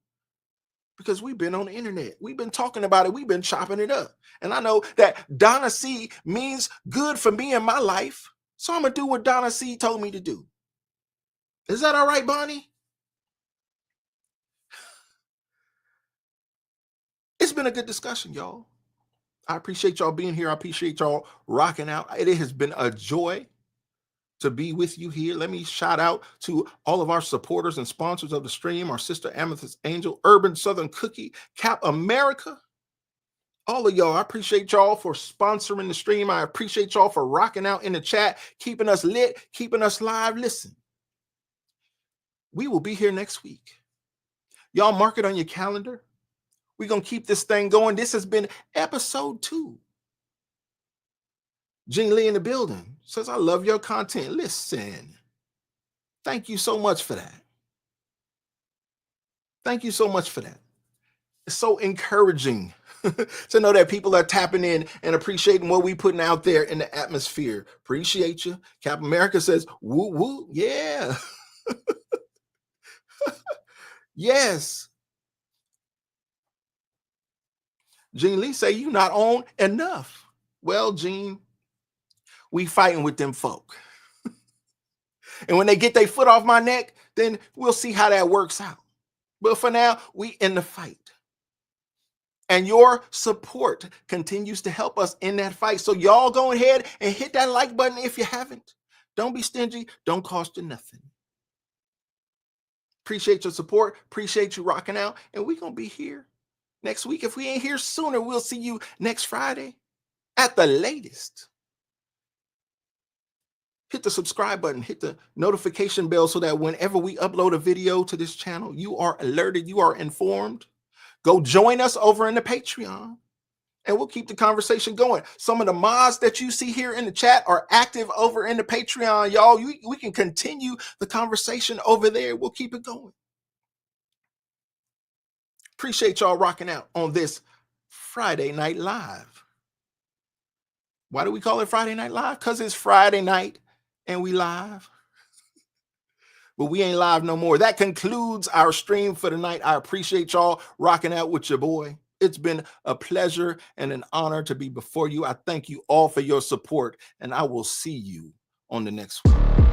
Because we've been on the internet. We've been talking about it. We've been chopping it up. And I know that Donna C means good for me in my life. So I'm going to do what Donna C told me to do. Is that all right, Bonnie? It's been a good discussion, y'all. I appreciate y'all being here. I appreciate y'all rocking out. It has been a joy. to be with you here. Let me shout out to all of our supporters and sponsors of the stream, our sister Amethyst Angel, Urban Southern Cookie, Cap America. All of y'all, I appreciate y'all for sponsoring the stream. I appreciate y'all for rocking out in the chat, keeping us lit, keeping us live. Listen, we will be here next week. Y'all mark it on your calendar. We're going to keep this thing going. This has been episode 2. Jing Lee in the building says, I love your content. Listen, thank you so much for that. Thank you so much for that. It's so encouraging to know that people are tapping in and appreciating what we're putting out there in the atmosphere. Appreciate you. Cap America says, woo, woo, yeah. Yes. Gene Lee say, you not on enough. Well, Gene, we fighting with them folk. And when they get their foot off my neck, then we'll see how that works out. But for now, we in the fight. And your support continues to help us in that fight. So y'all go ahead and hit that like button if you haven't. Don't be stingy. Don't cost you nothing. Appreciate your support. Appreciate you rocking out. And we're going to be here next week. If we ain't here sooner, we'll see you next Friday at the latest. Hit the subscribe button. Hit the notification bell so that whenever we upload a video to this channel, you are alerted. You are informed. Go join us over in the Patreon, and we'll keep the conversation going. Some of the mods that you see here in the chat are active over in the Patreon, y'all. We can continue the conversation over there. We'll keep it going. Appreciate y'all rocking out on this Friday Night Live. Why do we call it Friday Night Live? Because it's Friday night and we live. But we ain't live no more. That concludes our stream for the night. I appreciate y'all rocking out with your boy. It's been a pleasure and an honor to be before you. I thank you all for your support, and I will see you on the next one.